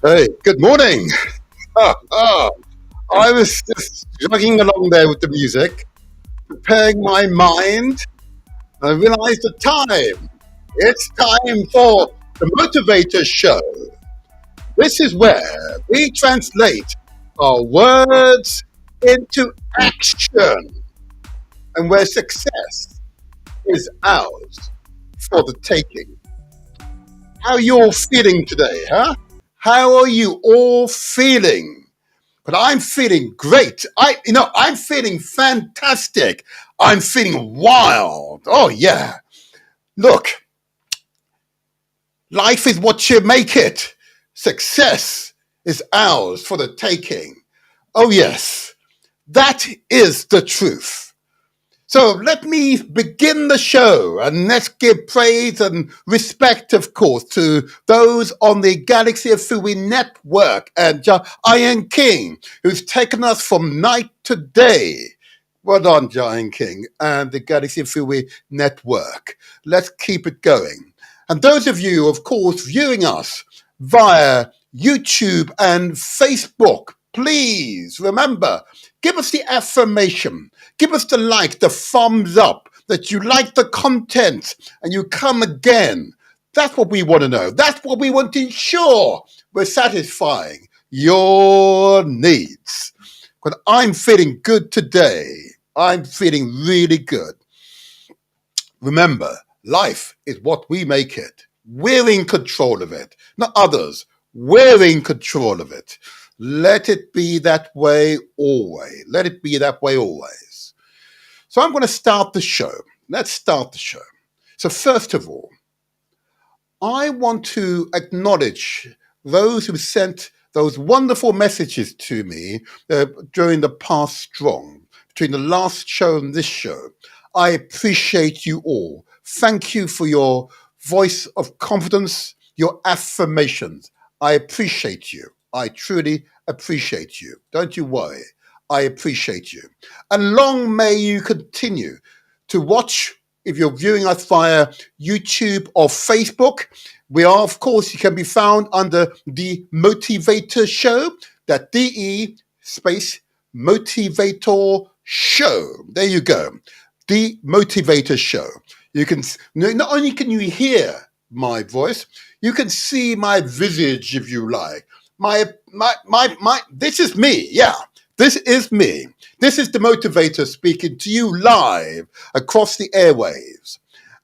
Hey, good morning. Ah, ah. I was just jogging along there with the music, preparing my mind. I realized the time. It's time for the Motivator Show. This is where we translate our words into action and where success is ours for the taking. How are you all feeling today, huh? How are you all feeling? But I'm feeling great. I'm feeling fantastic. I'm feeling wild. Oh yeah. Look, life is what you make it. Success is ours for the taking. Oh yes, that is the truth. So let me begin the show and let's give praise and respect, of course, to those on the Galaxy of Fui network and Iron King, who's taken us from night to day. Well done, Giant King and the Galaxy of Fui network. Let's keep it going. And those of you, of course, viewing us via YouTube and Facebook, please remember, give us the affirmation. Give us the like, the thumbs up, that you like the content and you come again. That's what we want to know. That's what we want to ensure we're satisfying your needs. Because I'm feeling good today. I'm feeling really good. Remember, life is what we make it. We're in control of it, not others. We're in control of it. Let it be that way always. Let it be that way always. So I'm going to start the show. Let's start the show. So first of all, I want to acknowledge those who sent those wonderful messages to me during the past strong, between the last show and this show. I appreciate you all. Thank you for your voice of confidence, your affirmations. I appreciate you. I truly appreciate you. Don't you worry. I appreciate you. And long may you continue to watch. If you're viewing us via YouTube or Facebook, we are, of course, you can be found under The Motivator Show, that DE space Motivator Show. There you go. The Motivator Show. You can, not only can you hear my voice, you can see my visage if you like. This is me, yeah. This is me. This is the motivator speaking to you live across the airwaves.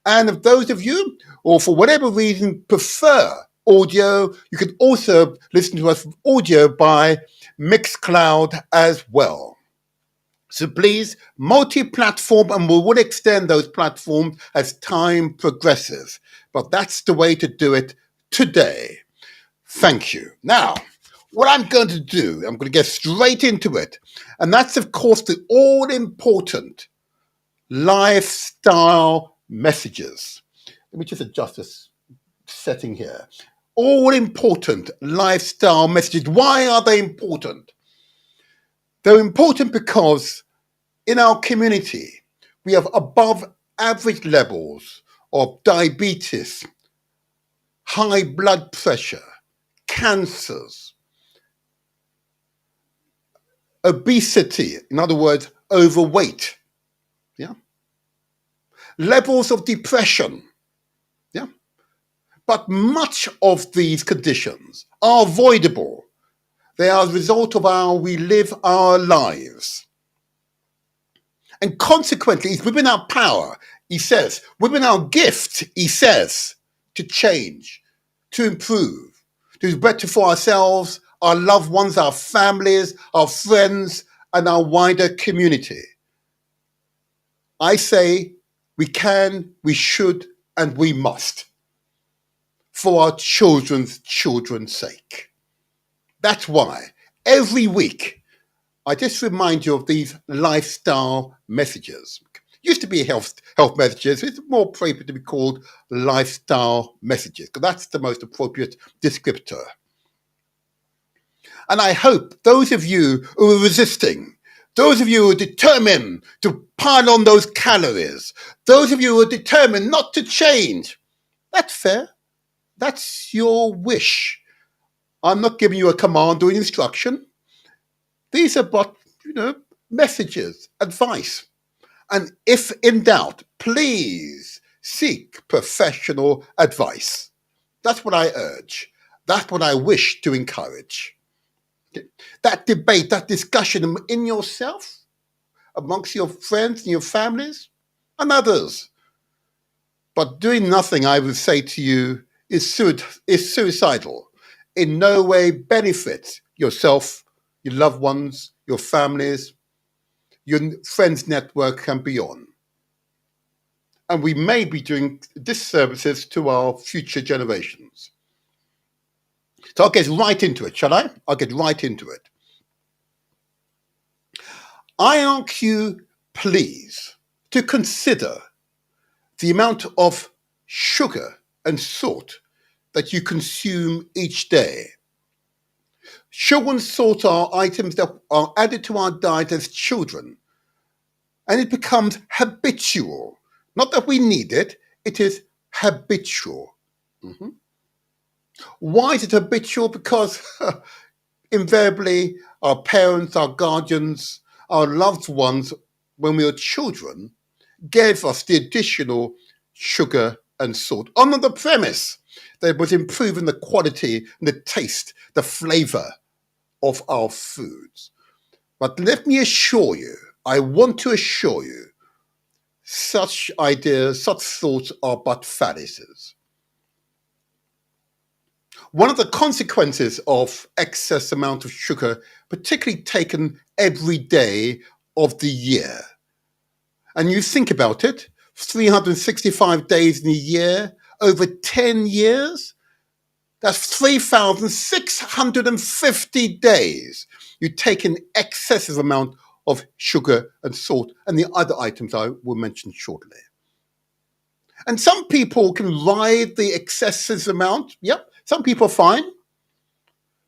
And if those of you, or for whatever reason, prefer audio, you can also listen to us audio by Mixcloud as well. So please, multi-platform, and we will extend those platforms as time progresses. But that's the way to do it today. Thank you. Now, what I'm going to do, I'm going to get straight into it. And that's, of course, the all-important lifestyle messages. Let me just adjust this setting here. All-important lifestyle messages. Why are they important? They're important because in our community, we have above average levels of diabetes, high blood pressure, cancers, obesity, in other words, overweight, yeah, levels of depression, yeah. But much of these conditions are avoidable. They are a result of how we live our lives. And consequently, it's within our power, he says, within our gift, he says, to change, to improve, to do better for ourselves, our loved ones, our families, our friends, and our wider community. I say we can, we should, and we must for our children's sake. That's why every week I just remind you of these lifestyle messages. Used to be health messages. It's more appropriate to be called lifestyle messages because that's the most appropriate descriptor. And I hope those of you who are resisting, those of you who are determined to pile on those calories, those of you who are determined not to change, that's fair. That's your wish. I'm not giving you a command or an instruction. These are but, messages, advice. And if in doubt, please seek professional advice. That's what I urge. That's what I wish to encourage. That debate, that discussion in yourself, amongst your friends and your families, and others. But doing nothing, I would say to you, is suicidal. In no way benefits yourself, your loved ones, your families, your friends' network, and beyond. And we may be doing disservices to our future generations. So I'll get right into it, shall I? I'll get right into it. I ask you, please, to consider the amount of sugar and salt that you consume each day. Sugar and salt are items that are added to our diet as children, and it becomes habitual. Not that we need it, it is habitual. Mm-hmm. Why is it habitual? Because invariably our parents, our guardians, our loved ones, when we were children, gave us the additional sugar and salt under the premise that it was improving the quality and the taste, the flavor of our foods. But let me assure you, I want to assure you, such ideas, such thoughts are but fallacies. One of the consequences of excess amount of sugar, particularly taken every day of the year, and you think about it, 365 days in a year, over 10 years, that's 3,650 days. You take an excessive amount of sugar and salt and the other items I will mention shortly. And some people can ride the excessive amount. Yep, some people are fine.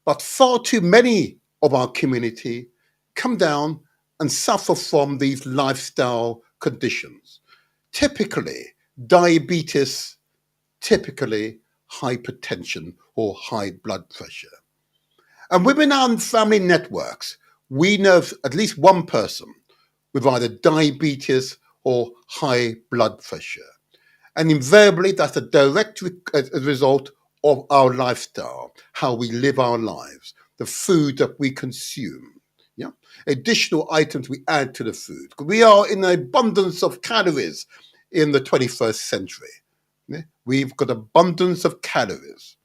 But far too many of our community come down and suffer from these lifestyle conditions. Typically, diabetes, typically hypertension or high blood pressure. And within our family networks, we know of at least one person with either diabetes or high blood pressure. And invariably, that's a direct result of our lifestyle, how we live our lives, the food that we consume. Yeah, additional items we add to the food. We are in an abundance of calories in the 21st century. Yeah? We've got abundance of calories.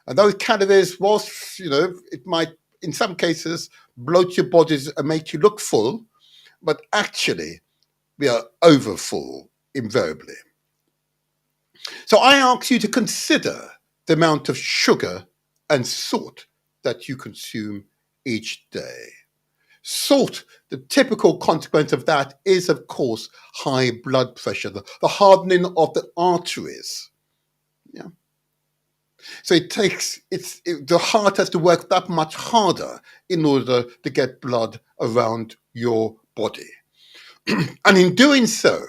And those calories, whilst, it might, in some cases, bloat your bodies and make you look full, but actually, we are over full, invariably. So I ask you to consider the amount of sugar and salt that you consume each day. Salt, the typical consequence of that is, of course, high blood pressure, the hardening of the arteries. Yeah. So the heart has to work that much harder in order to get blood around your body. And in doing so,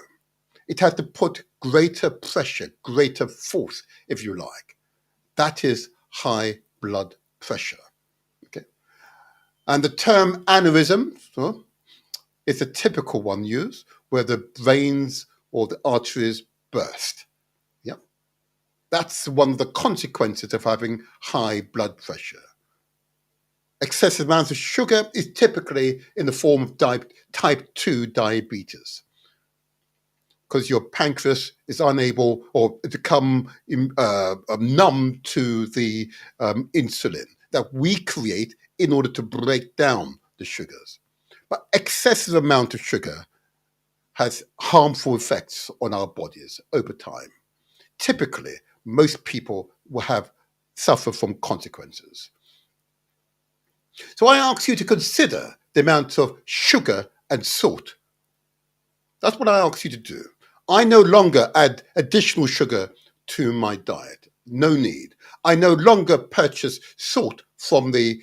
it has to put greater pressure, greater force, if you like. That is high blood pressure. Okay. And the term aneurysm is a typical one used where the veins or the arteries burst. Yeah. That's one of the consequences of having high blood pressure. Excessive amounts of sugar is typically in the form of type 2 diabetes, because your pancreas is unable or become numb to the insulin that we create in order to break down the sugars. But excessive amount of sugar has harmful effects on our bodies over time. Typically, most people will suffer from consequences. So I ask you to consider the amount of sugar and salt. That's what I ask you to do. I no longer add additional sugar to my diet. No need. I no longer purchase salt from the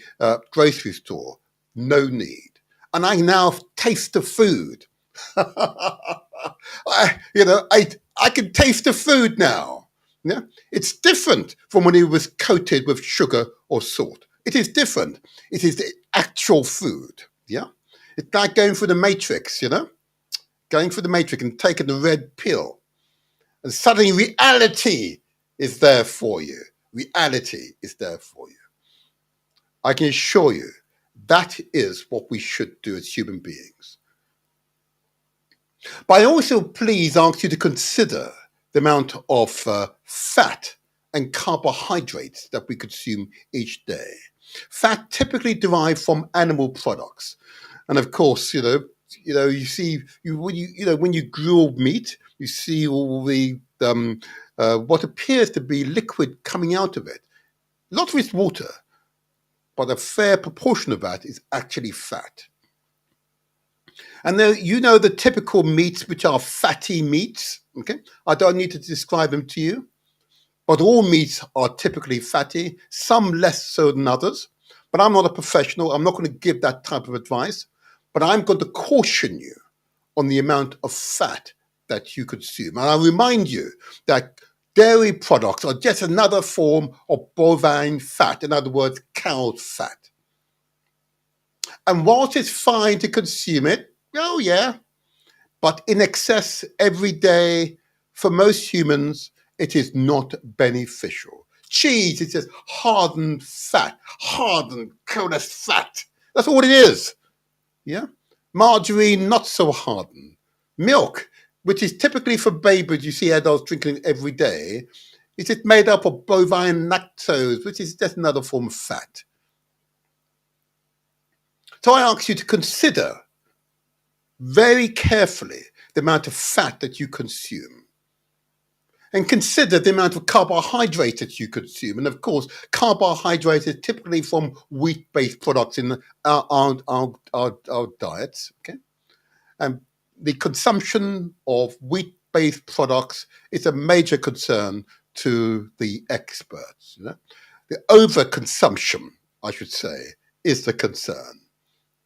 grocery store. No need. And I now taste the food. I can taste the food now. Yeah? It's different from when it was coated with sugar or salt. It is different. It is the actual food. Yeah? It's like going through the matrix, going through the matrix and taking the red pill. And suddenly reality is there for you. Reality is there for you. I can assure you that is what we should do as human beings. But I also please ask you to consider the amount of fat and carbohydrates that we consume each day. Fat typically derived from animal products. And of course, you see when you grill meat, you see all the what appears to be liquid coming out of it. A lot of it's water, but a fair proportion of that is actually fat. And the typical meats which are fatty meats. Okay, I don't need to describe them to you, but all meats are typically fatty. Some less so than others. But I'm not a professional. I'm not going to give that type of advice. But I'm going to caution you on the amount of fat that you consume. And I remind you that dairy products are just another form of bovine fat. In other words, cow's fat. And whilst it's fine to consume it, oh yeah, but in excess every day, for most humans, it is not beneficial. Cheese is just hardened fat, hardened, coalesced fat. That's all it is. Yeah, margarine not so hardened. Milk, which is typically for babies, you see adults drinking every day, is it made up of bovine lactose, which is just another form of fat. So I ask you to consider very carefully the amount of fat that you consume. And consider the amount of carbohydrate that you consume. And of course, carbohydrate is typically from wheat-based products in our diets. Okay, and the consumption of wheat-based products is a major concern to the experts. You know? The overconsumption, I should say, is the concern.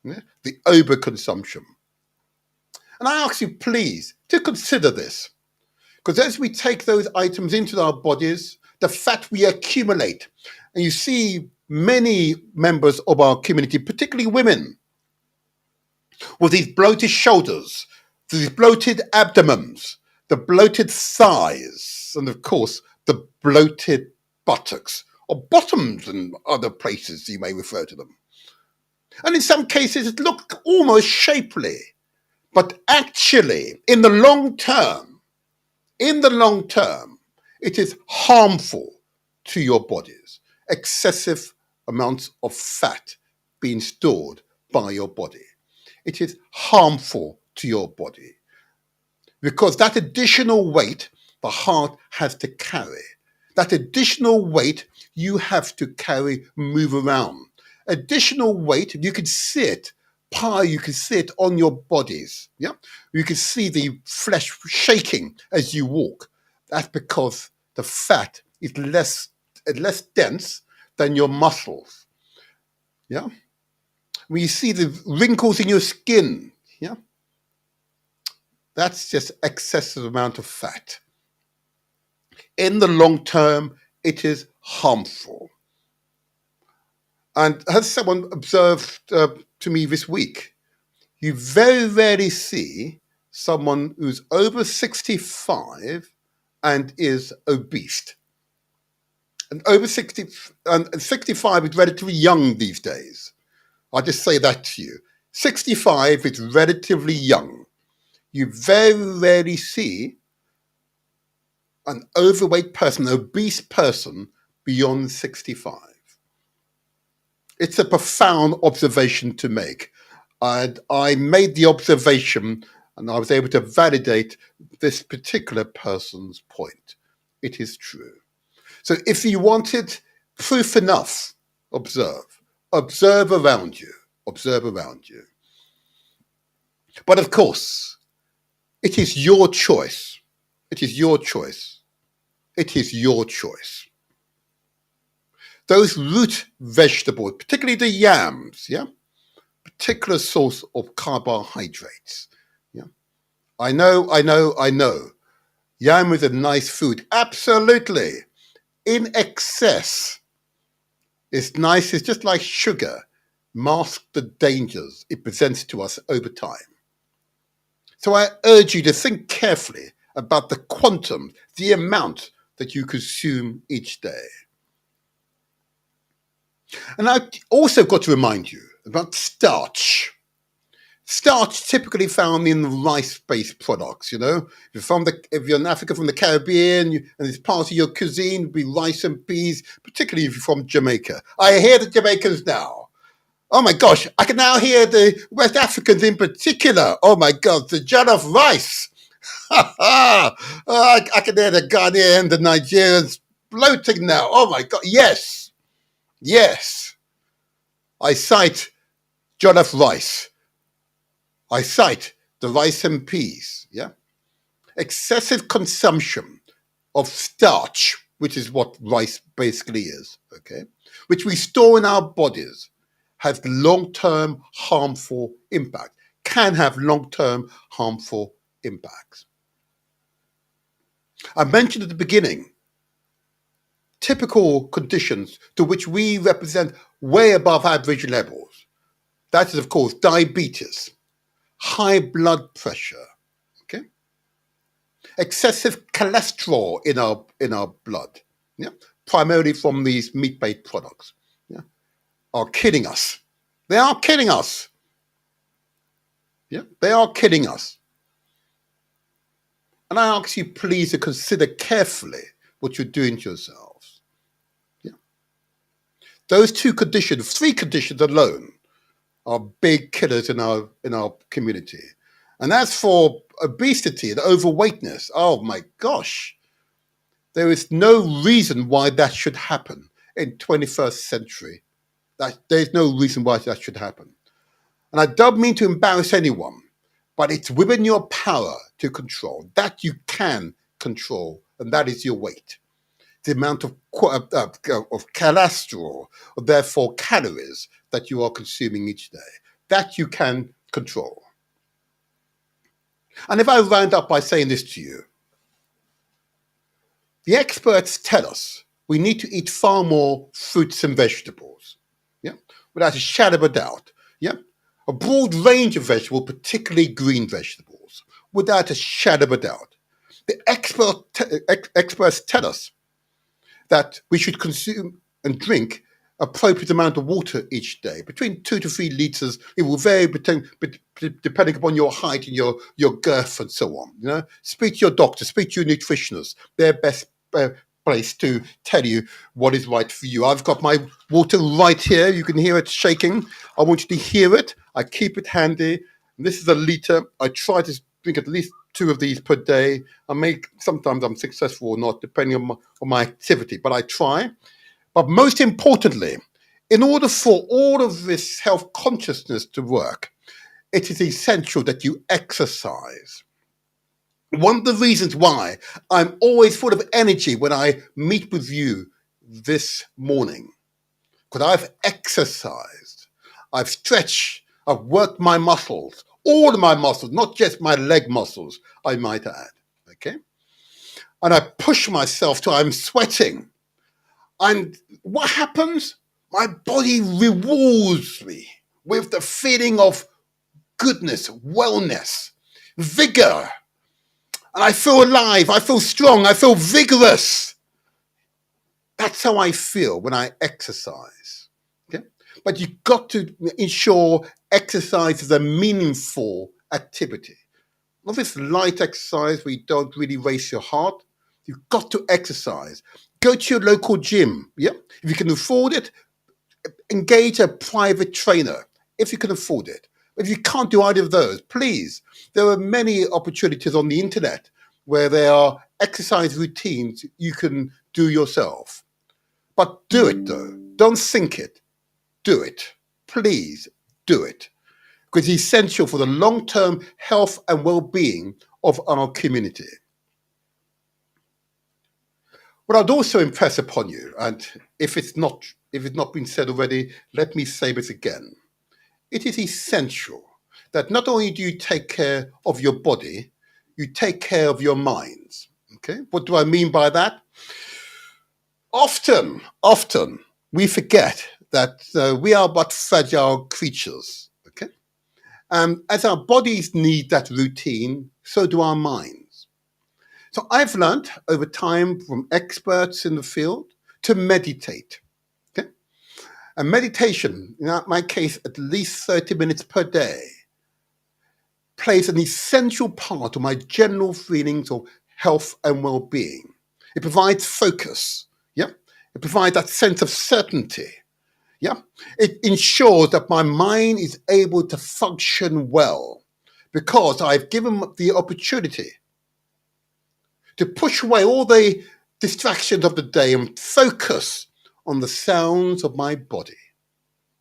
Yeah? The overconsumption. And I ask you, please, to consider this. Because as we take those items into our bodies, the fat we accumulate, and you see many members of our community, particularly women, with these bloated shoulders, these bloated abdomens, the bloated thighs, and of course, the bloated buttocks, or bottoms and other places you may refer to them. And in some cases, it look almost shapely, but actually, in the long term, it is harmful to your bodies. Excessive amounts of fat being stored by your body. It is harmful to your body because that additional weight the heart has to carry, that additional weight you have to carry, move around. Additional weight, you can see it, you can see it on your bodies. Yeah, you can see the flesh shaking as you walk. That's because the fat is less dense than your muscles. Yeah, when you see the wrinkles in your skin. Yeah, that's just excessive amount of fat. In the long term, it is harmful. And as someone observed to me this week, you very rarely see someone who's over 65 and is obese. And over 60 and 65 is relatively young these days. I'll just say that to you. 65 is relatively young. You very rarely see an overweight person, an obese person beyond 65. It's a profound observation to make. And I made the observation and I was able to validate this particular person's point. It is true. So if you wanted proof enough, observe. Observe around you. Observe around you. But of course, it is your choice. It is your choice. It is your choice. Those root vegetables, particularly the yams, yeah, particular source of carbohydrates. Yeah, I know. Yam is a nice food, absolutely. In excess, it's nice. It's just like sugar, masks the dangers it presents to us over time. So I urge you to think carefully about the quantum, the amount that you consume each day. And I've also got to remind you about starch. Starch typically found in rice-based products, you know. If you're in Africa from the Caribbean and it's part of your cuisine, it would be rice and peas, particularly if you're from Jamaica. I hear the Jamaicans now. Oh my gosh, I can now hear the West Africans in particular. Oh my God, the jollof rice. I can hear the Ghanaian, the Nigerians bloating now. Oh my God, yes, yes. I cite jollof rice. I cite the rice and peas. Yeah, excessive consumption of starch, which is what rice basically is. Okay, which we store in our bodies, has long-term harmful impact. Can have long-term harmful impacts. I mentioned at the beginning typical conditions to which we represent way above average levels. That is, of course, diabetes, high blood pressure, okay, excessive cholesterol in our blood, yeah, primarily from these meat-based products, yeah, are killing us. They are killing us. Yeah, they are killing us. And I ask you, please, to consider carefully what you're doing to yourselves. Yeah. Those two conditions, three conditions alone, are big killers in our community. And as for obesity and overweightness, oh my gosh, there is no reason why that should happen in 21st century. There's no reason why that should happen. And I don't mean to embarrass anyone, but it's within your power to control. That you can control, and that is your weight. The amount of cholesterol, or therefore calories, that you are consuming each day. That you can control. And if I round up by saying this to you, the experts tell us we need to eat far more fruits and vegetables. Yeah, without a shadow of a doubt. Yeah, a broad range of vegetables, particularly green vegetables, without a shadow of a doubt. The experts tell us that we should consume and drink appropriate amount of water each day, between 2 to 3 liters. It will vary depending upon your height and your girth and so on. You know, speak to your doctor, speak to your nutritionist. They're best place to tell you what is right for you. I've got my water right here. You can hear it shaking. I want you to hear it. I keep it handy. And this is a liter. I try to drink at least 2 of these per day. Sometimes I'm successful or not, depending on my activity, but I try. But most importantly, in order for all of this health consciousness to work, it is essential that you exercise. One of the reasons why I'm always full of energy when I meet with you this morning, because I've exercised, I've stretched, I've worked my muscles, all of my muscles, not just my leg muscles, I might add. Okay? And I push myself till I'm sweating. And what happens? My body rewards me with the feeling of goodness, wellness, vigor. And I feel alive, I feel strong, I feel vigorous. That's how I feel when I exercise. Okay? But you've got to ensure exercise is a meaningful activity. Not this light exercise where you don't really race your heart. You've got to exercise. Go to your local gym. Yeah? If you can afford it, engage a private trainer if you can afford it. But if you can't do either of those, please, there are many opportunities on the internet where there are exercise routines you can do yourself. But do it though. Don't think it. Do it. Please do it. Because it's essential for the long-term health and well-being of our community. What I'd also impress upon you, and if it's not been said already, let me say this again. It is essential that not only do you take care of your body, you take care of your minds. Okay? What do I mean by that? Often we forget that we are but fragile creatures. Okay? As our bodies need that routine, so do our minds. So I've learned over time from experts in the field to meditate. Okay? And meditation, in my case, at least 30 minutes per day, plays an essential part of my general feelings of health and well-being. It provides focus. Yeah. It provides that sense of certainty. Yeah. It ensures that my mind is able to function well because I've given the opportunity to push away all the distractions of the day and focus on the sounds of my body,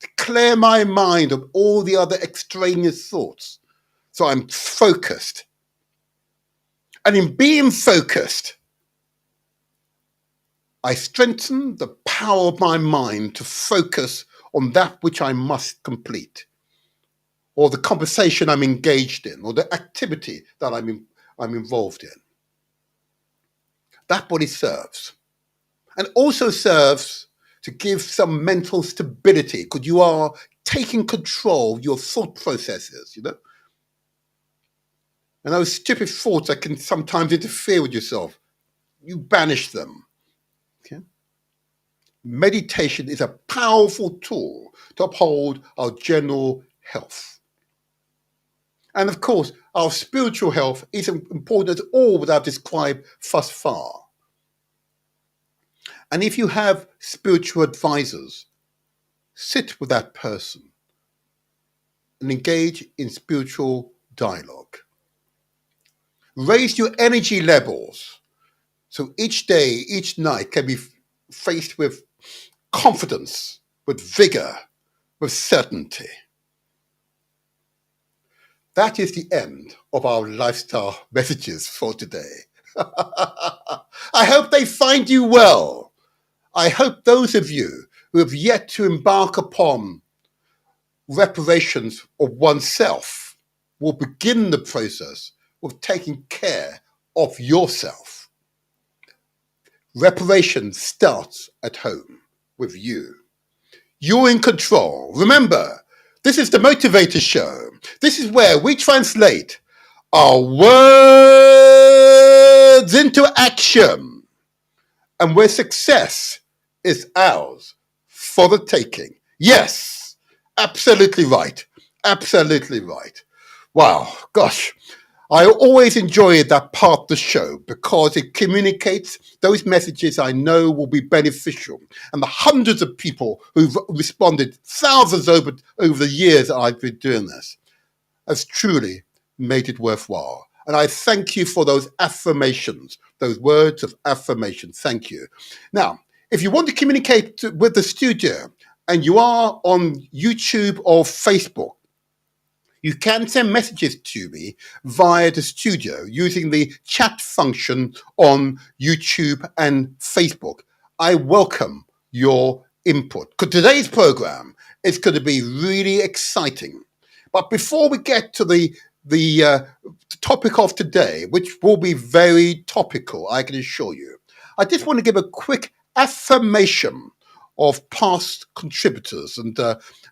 to clear my mind of all the other extraneous thoughts. So I'm focused. And in being focused, I strengthen the power of my mind to focus on that which I must complete, or the conversation I'm engaged in, or the activity that I'm involved in. That body serves. And also serves to give some mental stability, because you are taking control of your thought processes, you know. And those stupid thoughts that can sometimes interfere with yourself, you banish them. Okay? Meditation is a powerful tool to uphold our general health. And of course, our spiritual health is important as all that I've described thus far. And if you have spiritual advisors, sit with that person and engage in spiritual dialogue. Raise your energy levels so each day, each night can be faced with confidence, with vigor, with certainty. That is the end of our lifestyle messages for today. I hope they find you well. I hope those of you who have yet to embark upon reparations of oneself will begin the process of taking care of yourself. Reparation starts at home with you. You're in control. Remember, this is the Motivator Show. This is where we translate our words into action and where success is ours for the taking. Yes, absolutely right. Absolutely right. Wow, gosh. I always enjoy that part of the show because it communicates those messages I know will be beneficial. And the hundreds of people who've responded, thousands over the years that I've been doing this, has truly made it worthwhile. And I thank you for those affirmations, those words of affirmation. Thank you. Now, if you want to communicate with the studio and you are on YouTube or Facebook, you can send messages to me via the studio using the chat function on YouTube and Facebook. I welcome your input because today's program is going to be really exciting. But before we get to the topic of today, which will be very topical, I can assure you, I just want to give a quick affirmation of past contributors. And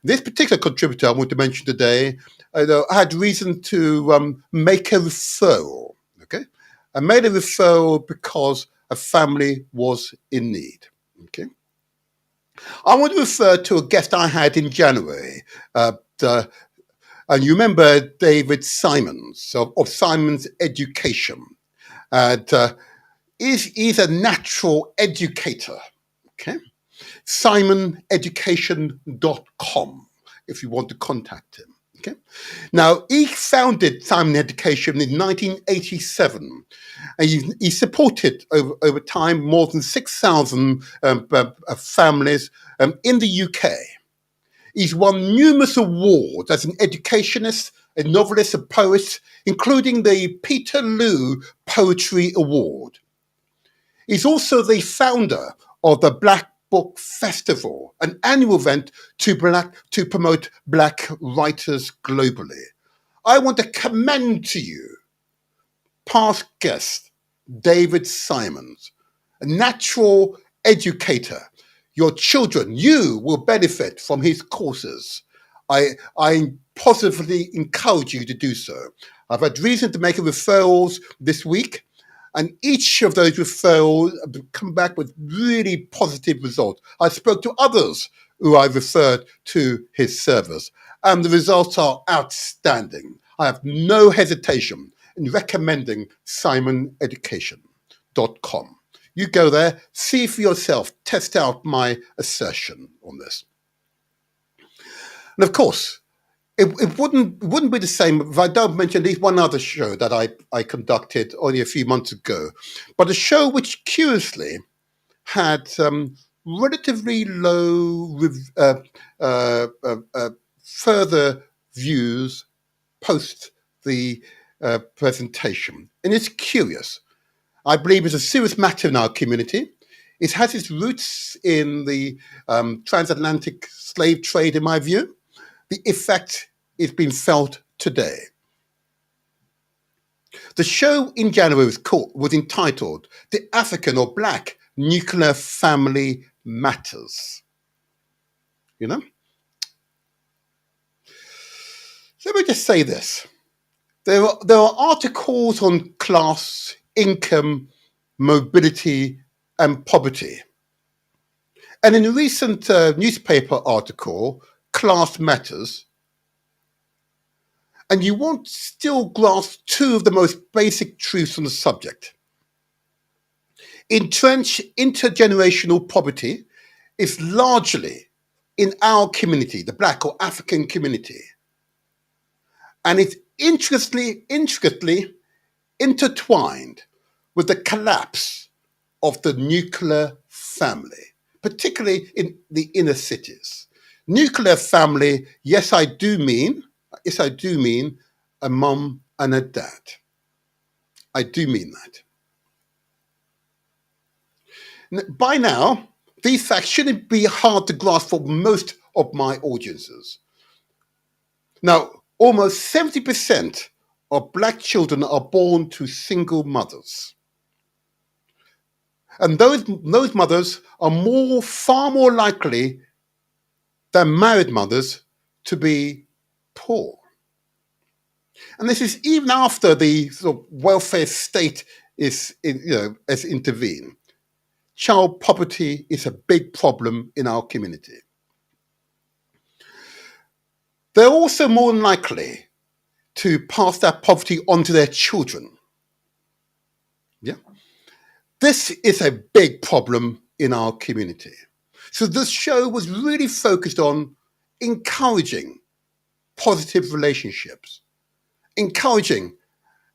this particular contributor I want to mention today, I had reason to make a referral. Okay, I made a referral because a family was in need. Okay, I want to refer to a guest I had in January. And you remember David Simons of Simons Education. And he's a natural educator. Okay, SimonEducation.com if you want to contact him. Okay. Now, he founded Simon Education in 1987, and he supported over time more than 6,000 families in the UK. He's won numerous awards as an educationist, a novelist, a poet, including the Peterloo Poetry Award. He's also the founder of the Black Book Festival, an annual event to promote Black writers globally. I want to commend to you past guest David Simons, a natural educator. Your children, you will benefit from his courses. I positively encourage you to do so. I've had reason to make referrals this week, and each of those referrals have come back with really positive results. I spoke to others who I referred to his service, and the results are outstanding. I have no hesitation in recommending SimonEducation.com. You go there, see for yourself, test out my assertion on this. And of course, it wouldn't be the same if I don't mention at least one other show that I conducted only a few months ago, but a show which curiously had relatively low further views post the presentation. And it's curious. I believe it's a serious matter in our community. It has its roots in the transatlantic slave trade, in my view. The effect is being felt today. The show in January was entitled The African or Black Nuclear Family Matters. You know? Let me just say this. There are articles on class, income, mobility, and poverty. And in a recent newspaper article, Class Matters, And you won't still grasp two of the most basic truths on the subject. Entrenched intergenerational poverty is largely in our community, the Black or African community. And it's intricately intertwined with the collapse of the nuclear family, particularly in the inner cities. Nuclear family, yes, I do mean a mum and a dad. I do mean that. By now, these facts shouldn't be hard to grasp for most of my audiences. Now, almost 70% of Black children are born to single mothers. And those mothers are far more likely than married mothers to be poor. And this is even after the sort of welfare state has intervened. Child poverty is a big problem in our community. They're also more likely to pass that poverty on to their children. Yeah. This is a big problem in our community. So this show was really focused on encouraging positive relationships, encouraging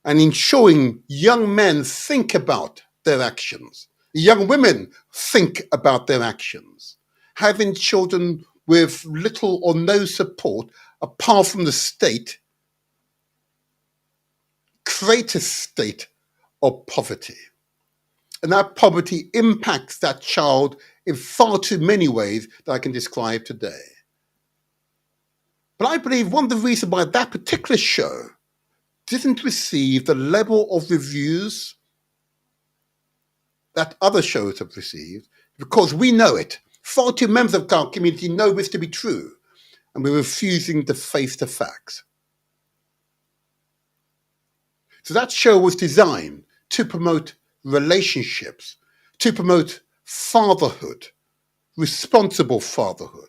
and ensuring young men think about their actions, young women think about their actions. Having children with little or no support apart from the state creates a state of poverty. And that poverty impacts that child in far too many ways that I can describe today. But I believe one of the reasons why that particular show didn't receive the level of reviews that other shows have received, because we know it. Far too members of our community know this to be true, and we're refusing to face the facts. So that show was designed to promote relationships, to promote fatherhood, responsible fatherhood,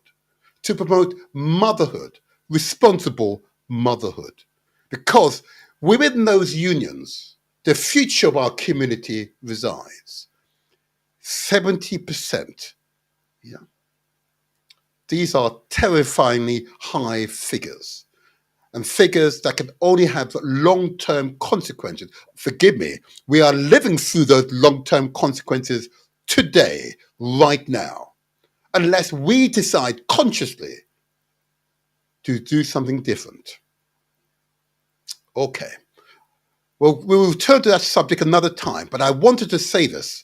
to promote motherhood, responsible motherhood. Because within those unions, the future of our community resides. 70%. Yeah. These are terrifyingly high figures, and figures that can only have long-term consequences. Forgive me, we are living through those long-term consequences today, right now, unless we decide consciously to do something different. Okay. Well, we'll return to that subject another time, but I wanted to say this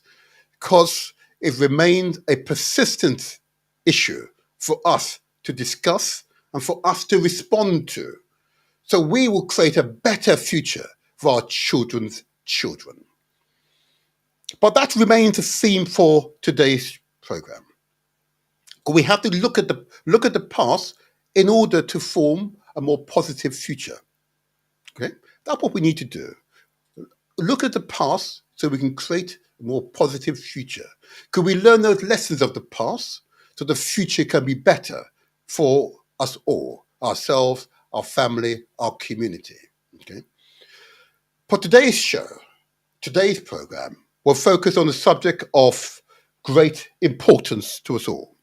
because it remains a persistent issue for us to discuss and for us to respond to. So we will create a better future for our children's children. But that remains a theme for today's program. We have to look at the past in order to form a more positive future. Okay? That's what we need to do. Look at the past so we can create a more positive future. Could we learn those lessons of the past so the future can be better for us all, ourselves, our family, our community? Okay. For today's show, today's program, will focus on the subject of great importance to us all.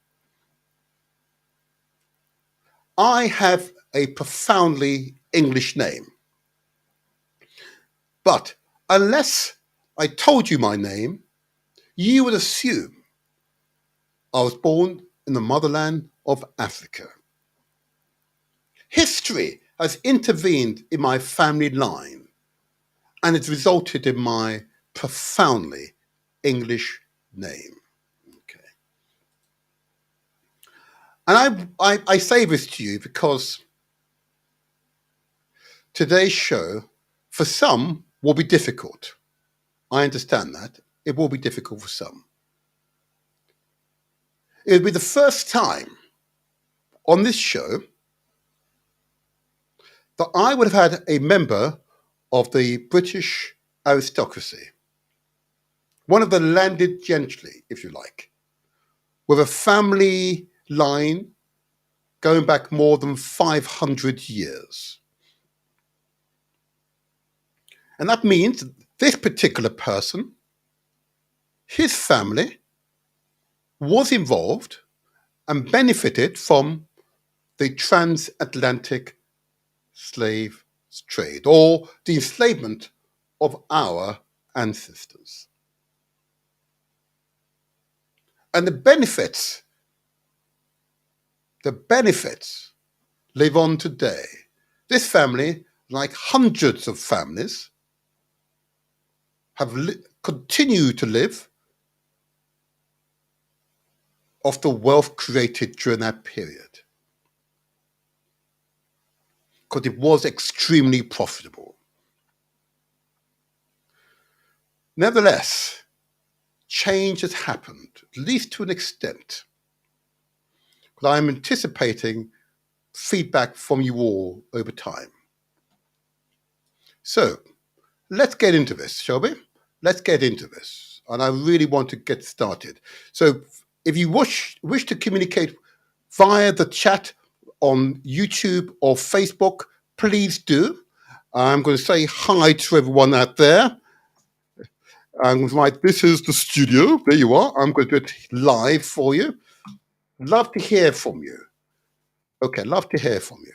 I have a profoundly English name, but unless I told you my name, you would assume I was born in the motherland of Africa. History has intervened in my family line, and it's resulted in my profoundly English name. Okay. And I say this to you because today's show, for some, will be difficult. I understand that. It will be difficult for some. It will be the first time on this show that I would have had a member of the British aristocracy, one of the landed gentry, if you like, with a family line going back more than 500 years. And that means this particular person, his family, was involved and benefited from the transatlantic slave trade or the enslavement of our ancestors. And the benefits live on today. This family, like hundreds of families, have continued to live off the wealth created during that period because it was extremely profitable. Nevertheless, change has happened, at least to an extent. But I'm anticipating feedback from you all over time. So let's get into this, shall we? Let's get into this. And I really want to get started. So if you wish to communicate via the chat on YouTube or Facebook, please do. I'm going to say hi to everyone out there. I'm going to write, this is the studio. There you are. I'm going to do it live for you. Love to hear from you. Okay, love to hear from you.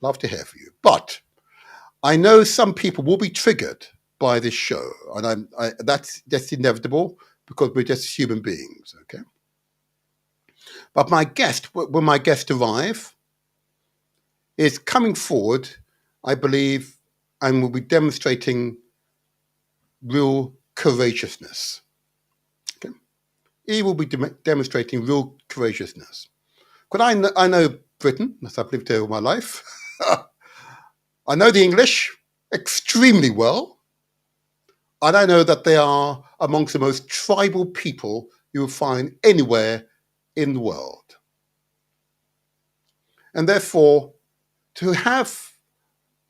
Love to hear from you. But I know some people will be triggered by this show, and that's inevitable because we're just human beings, okay? But my guest, when my guest arrive, is coming forward, I believe, and will be demonstrating real courageousness. Okay? He will be demonstrating real courageousness. Because I know Britain, as I've lived here all my life. I know the English extremely well. And I know that they are amongst the most tribal people you will find anywhere in the world. And therefore, to have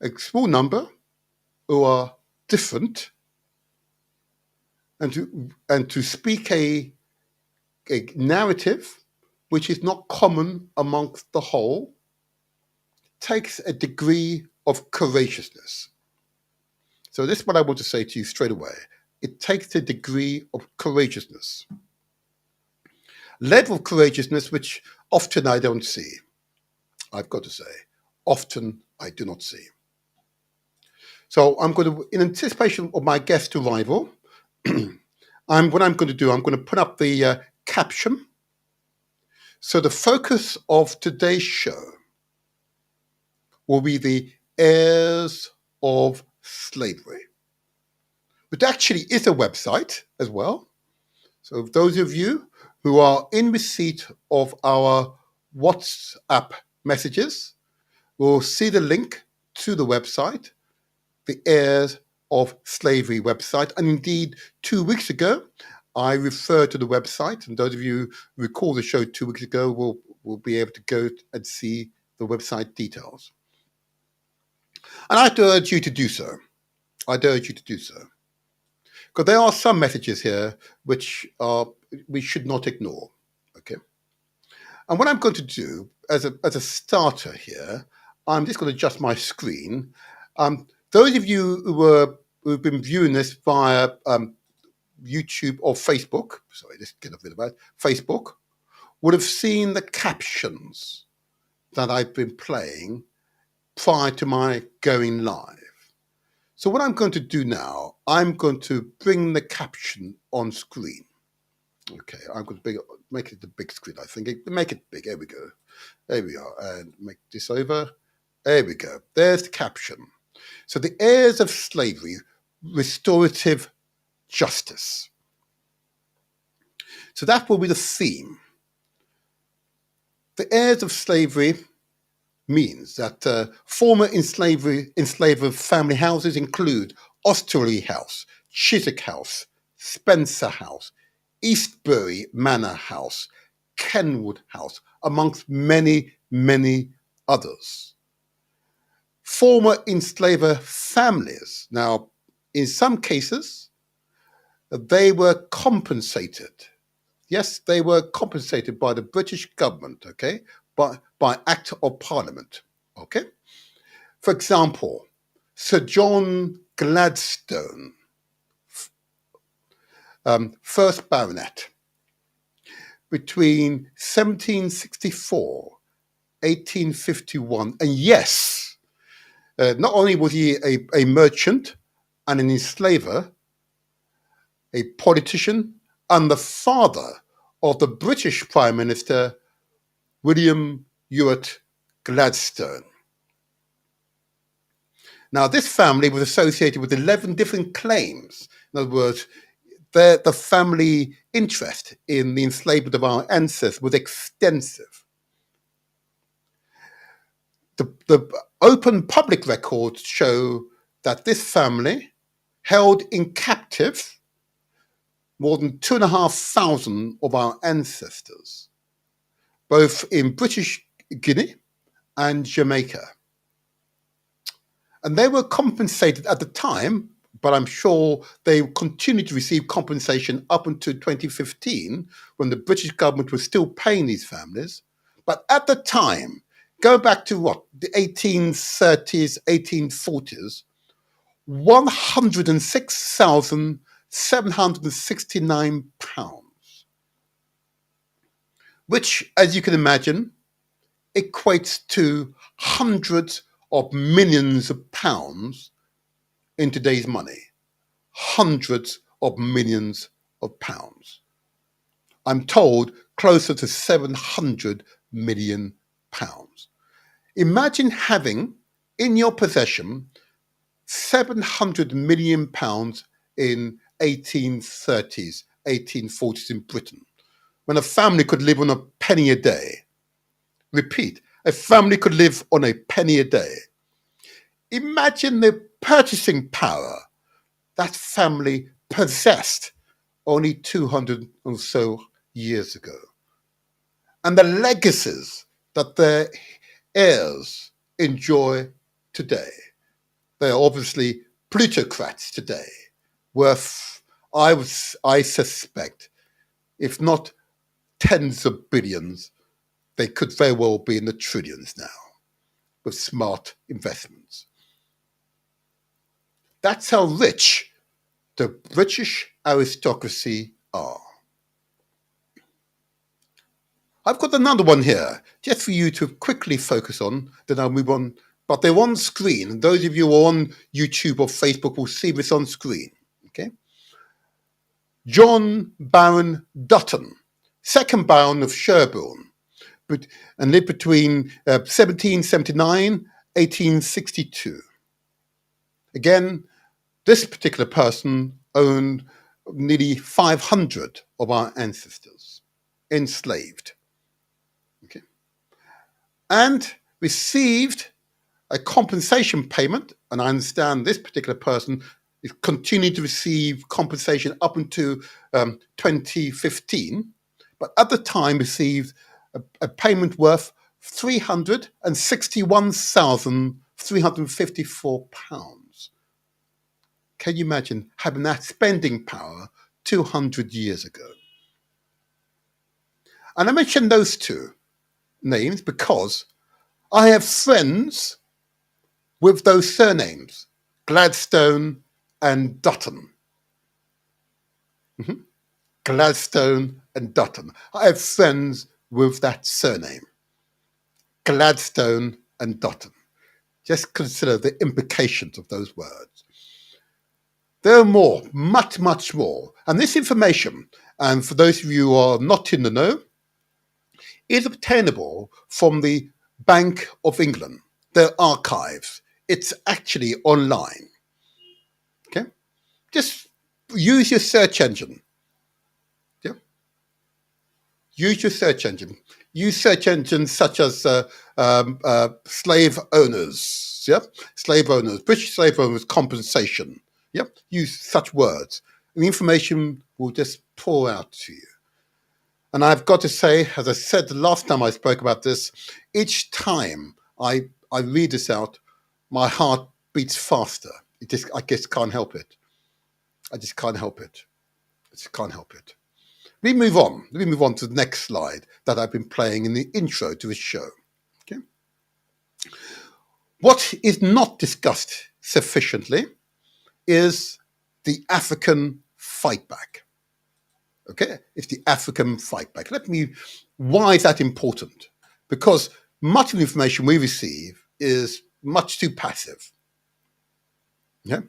a small number who are different and to speak a narrative which is not common amongst the whole takes a degree of courageousness. So this is what I want to say to you straight away. It takes a degree of courageousness. Level of courageousness which often I don't see. I've got to say, often I do not see. So I'm going to, in anticipation of my guest arrival, what I'm going to do, I'm going to put up the caption. So the focus of today's show will be the heirs of slavery, which actually is a website as well. So those of you who are in receipt of our WhatsApp messages will see the link to the website, the Heirs of Slavery website. And indeed, 2 weeks ago, I referred to the website. And those of you who recall the show 2 weeks ago will be able to go and see the website details. And I'd urge you to do so. I'd urge you to do so. Because there are some messages here which we should not ignore. Okay. And what I'm going to do as a starter here, I'm just going to adjust my screen. Those of you who've been viewing this via YouTube or Facebook, sorry, let's get a bit about Facebook, would have seen the captions that I've been playing prior to my going live. So what I'm going to do now, I'm going to bring the caption on screen. Okay, I'm going to make it the big screen, I think. Make it big. There we go. There we are. And make this over. There we go. There's the caption. So the heirs of slavery, restorative justice. So that will be the theme. The heirs of slavery means that former enslaver family houses include Osterley House, Chiswick House, Spencer House, Eastbury Manor House, Kenwood House, amongst many, many others. Former enslaver families. Now, in some cases, they were compensated. Yes, they were compensated by the British government, okay, by Act of Parliament, okay? For example, Sir John Gladstone, first baronet, between 1764, 1851. And yes, not only was he a merchant and an enslaver, a politician, and the father of the British Prime Minister, William Ewart Gladstone. Now, this family was associated with 11 different claims. In other words, the family interest in the enslavement of our ancestors was extensive. The open public records show that this family held in captive more than 2,500 of our ancestors, both in British Guinea and Jamaica. And they were compensated at the time, but I'm sure they continued to receive compensation up until 2015, when the British government was still paying these families. But at the time, go back to what, the 1830s, 1840s, £106,769, which, as you can imagine, equates to hundreds of millions of pounds in today's money. Hundreds of millions of pounds. I'm told closer to 700 million pounds. Imagine having in your possession 700 million pounds in 1830s, 1840s in Britain, when a family could live on a penny a day. Repeat, a family could live on a penny a day. Imagine the purchasing power that family possessed only 200 or so years ago. And the legacies that their heirs enjoy today. They are obviously plutocrats today, worth, I suspect, if not tens of billions, they could very well be in the trillions now with smart investments. That's how rich the British aristocracy are. I've got another one here, just for you to quickly focus on, then I'll move on. But they're on screen, and those of you who are on YouTube or Facebook will see this on screen. Okay. John Baron Dutton, second Baron of Sherborne, and lived between 1779, 1862. Again, this particular person owned nearly 500 of our ancestors, enslaved. Okay. And received a compensation payment, and I understand this particular person is continuing to receive compensation up until 2015, but at the time received a payment worth £361,354. Can you imagine having that spending power 200 years ago? And I mention those two names because I have friends with those surnames, Gladstone and Dutton. Mm-hmm. Gladstone and Dutton. I have friends with that surname, Gladstone and Dutton. Just consider the implications of those words. There are more, much, much more. And this information, and for those of you who are not in the know, is obtainable from the Bank of England, their archives. It's actually online. Okay? Just use your search engine. Yeah? Use your search engine. Use search engines such as slave owners. Yeah? Slave owners, British slave owners compensation. Yeah? Use such words. And the information will just pour out to you. And I've got to say, as I said the last time I spoke about this, each time I read this out, my heart beats faster. I just can't help it. I just can't help it. I just can't help it. Let me move on. Let me move on to the next slide that I've been playing in the intro to this show. Okay. What is not discussed sufficiently is the African fight back. Okay, it's the African fight back. Why is that important? Because much of the information we receive is much too passive. Yeah.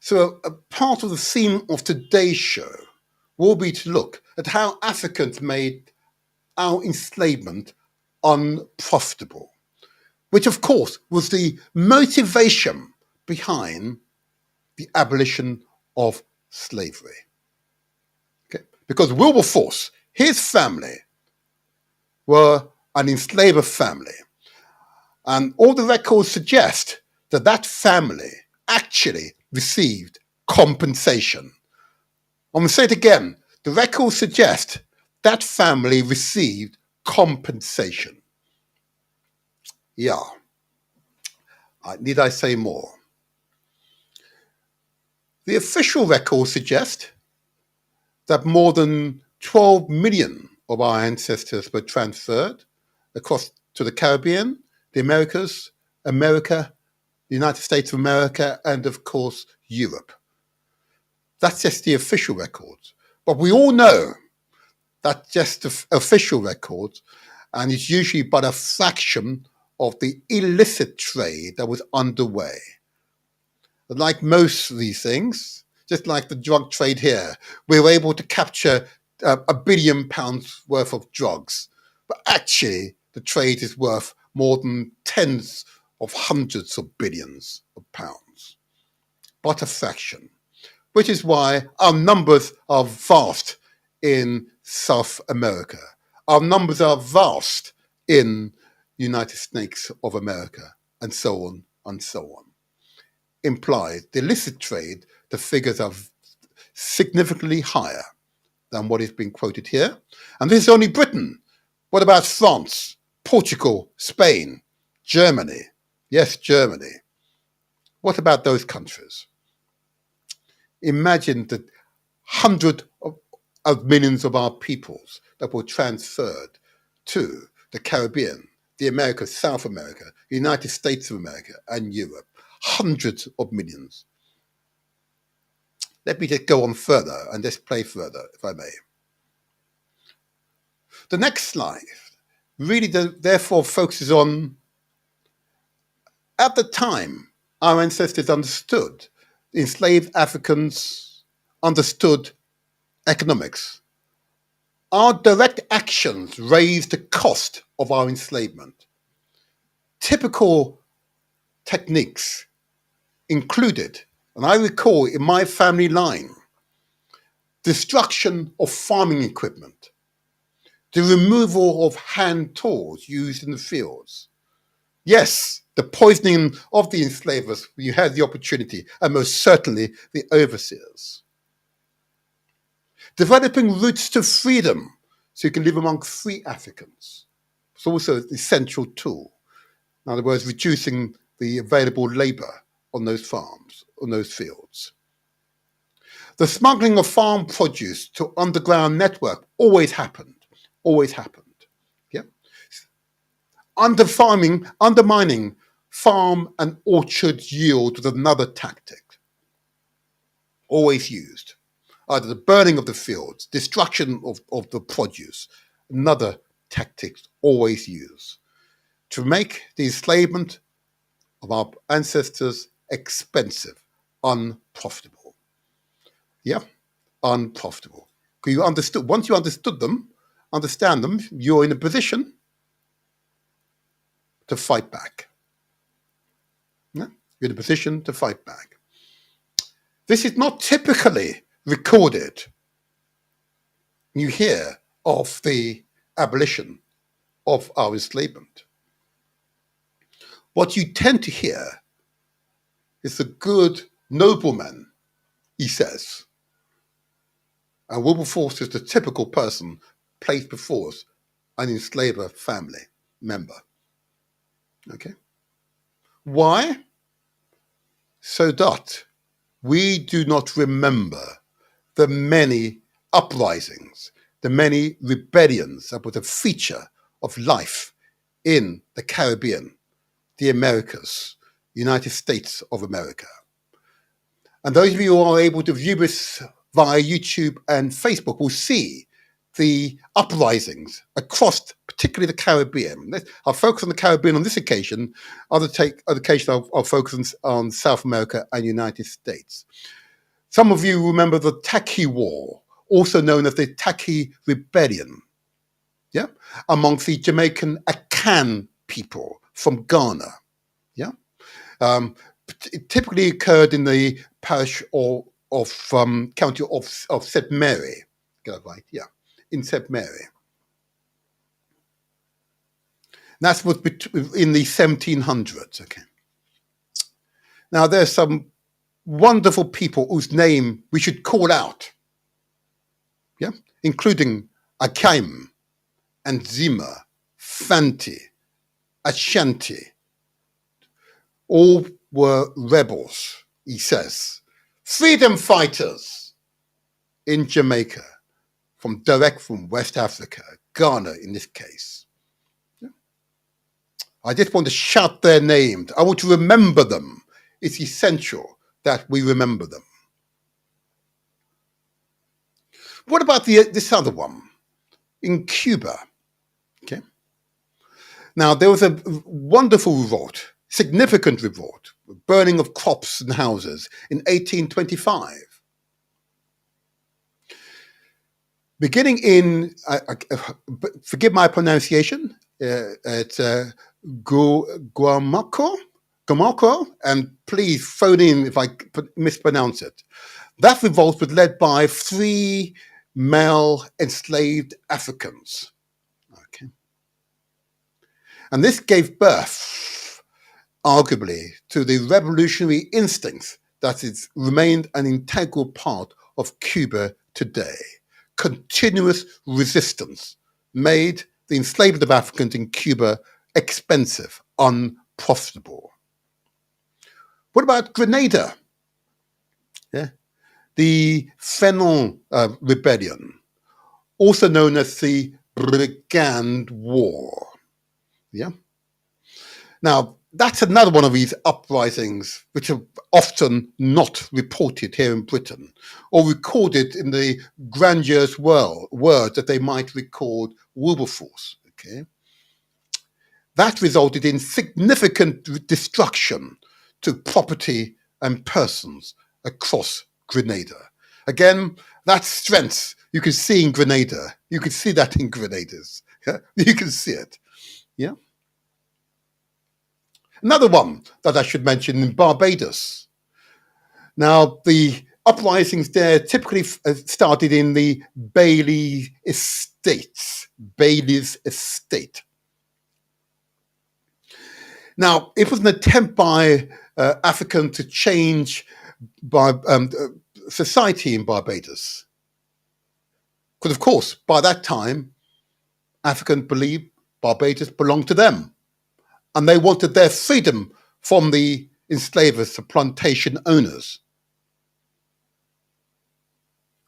So a part of the theme of today's show will be to look at how Africans made our enslavement unprofitable, which of course was the motivation behind the abolition of slavery. Okay? Because Wilberforce, his family, were an enslaver family. And all the records suggest that that family actually received compensation. I'm going to say it again. The records suggest that family received compensation. Yeah. Need I say more? The official records suggest that more than 12 million of our ancestors were transferred across to the Caribbean, the Americas, America, the United States of America, and of course, Europe. That's just the official records. But we all know that's just the official records, and it's usually but a fraction of the illicit trade that was underway. Like most of these things, just like the drug trade here, we were able to capture £1 billion worth of drugs. But actually, the trade is worth more than tens of hundreds of billions of pounds. But a fraction. Which is why our numbers are vast in South America. Our numbers are vast in the United States of America, and so on and so on. Implied the illicit trade, the figures are significantly higher than what is being quoted here. And this is only Britain. What about France, Portugal, Spain, Germany? Yes, Germany. What about those countries? Imagine the hundreds of millions of our peoples that were transferred to the Caribbean, the Americas, South America, the United States of America, and Europe. Hundreds of millions. Let me just go on further and just play further, if I may. The next slide really therefore focuses on, at the time, our ancestors understood, enslaved Africans understood economics. Our direct actions raised the cost of our enslavement. Typical techniques included, and I recall in my family line, destruction of farming equipment, the removal of hand tools used in the fields. Yes, the poisoning of the enslavers, you had the opportunity, and most certainly the overseers. Developing routes to freedom so you can live among free Africans. It's also an essential tool. In other words, reducing the available labor on those farms, on those fields. The smuggling of farm produce to underground network always happened. Yeah? Undermining farm and orchard yield was another tactic. Always used. Either the burning of the fields, destruction of the produce, another tactic always used. To make the enslavement of our ancestors expensive, unprofitable. Yeah, unprofitable. Once you understand them, you're in a position to fight back. Yeah? You're in a position to fight back. This is not typically recorded. You hear of the abolition of our enslavement. What you tend to hear is the good nobleman, he says. And Wilberforce is the typical person placed before us, an enslaver family member. Okay? Why? So that we do not remember the many uprisings, the many rebellions that were the feature of life in the Caribbean, the Americas, United States of America. And those of you who are able to view this via YouTube and Facebook will see the uprisings across, particularly the Caribbean. I'll focus on the Caribbean on this occasion. Other occasion, I'll focus on South America and United States. Some of you remember the Taki War, also known as the Taki Rebellion, yeah, amongst the Jamaican Akan people from Ghana, yeah. It typically occurred in the parish of county of St Mary, get it right, yeah, in St Mary. That was in the 1700s. Okay. Now there's some wonderful people whose name we should call out, yeah, including Akaim and Zima, Fanti, Ashanti. All were rebels, he says, freedom fighters in Jamaica, direct from West Africa, Ghana in this case. I just want to shout their names. I want to remember them. It's essential that we remember them. What about this other one in Cuba? Okay. Now, there was a wonderful revolt, significant revolt, burning of crops and houses in 1825. Beginning in, forgive my pronunciation, it's Guamaco, and please phone in if I mispronounce it. That revolt was led by 3 male enslaved Africans. Okay. And this gave birth, arguably, to the revolutionary instincts that has remained an integral part of Cuba today. Continuous resistance made the enslavement of Africans in Cuba expensive, unprofitable. What about Grenada? Yeah. The Fénelon Rebellion, also known as the Brigand War. Yeah. Now, that's another one of these uprisings which are often not reported here in Britain or recorded in the grandiose words that they might record Wilberforce. Okay. That resulted in significant destruction to property and persons across Grenada. Again, that strength you can see in Grenada. You can see that in Grenadiers. Yeah? You can see it. Yeah. Another one that I should mention in Barbados. Now, the uprisings there typically started in the Bailey's estate. Now, it was an attempt by Africans to change society in Barbados. Because, of course, by that time, Africans believed Barbados belonged to them. And they wanted their freedom from the enslavers, the plantation owners.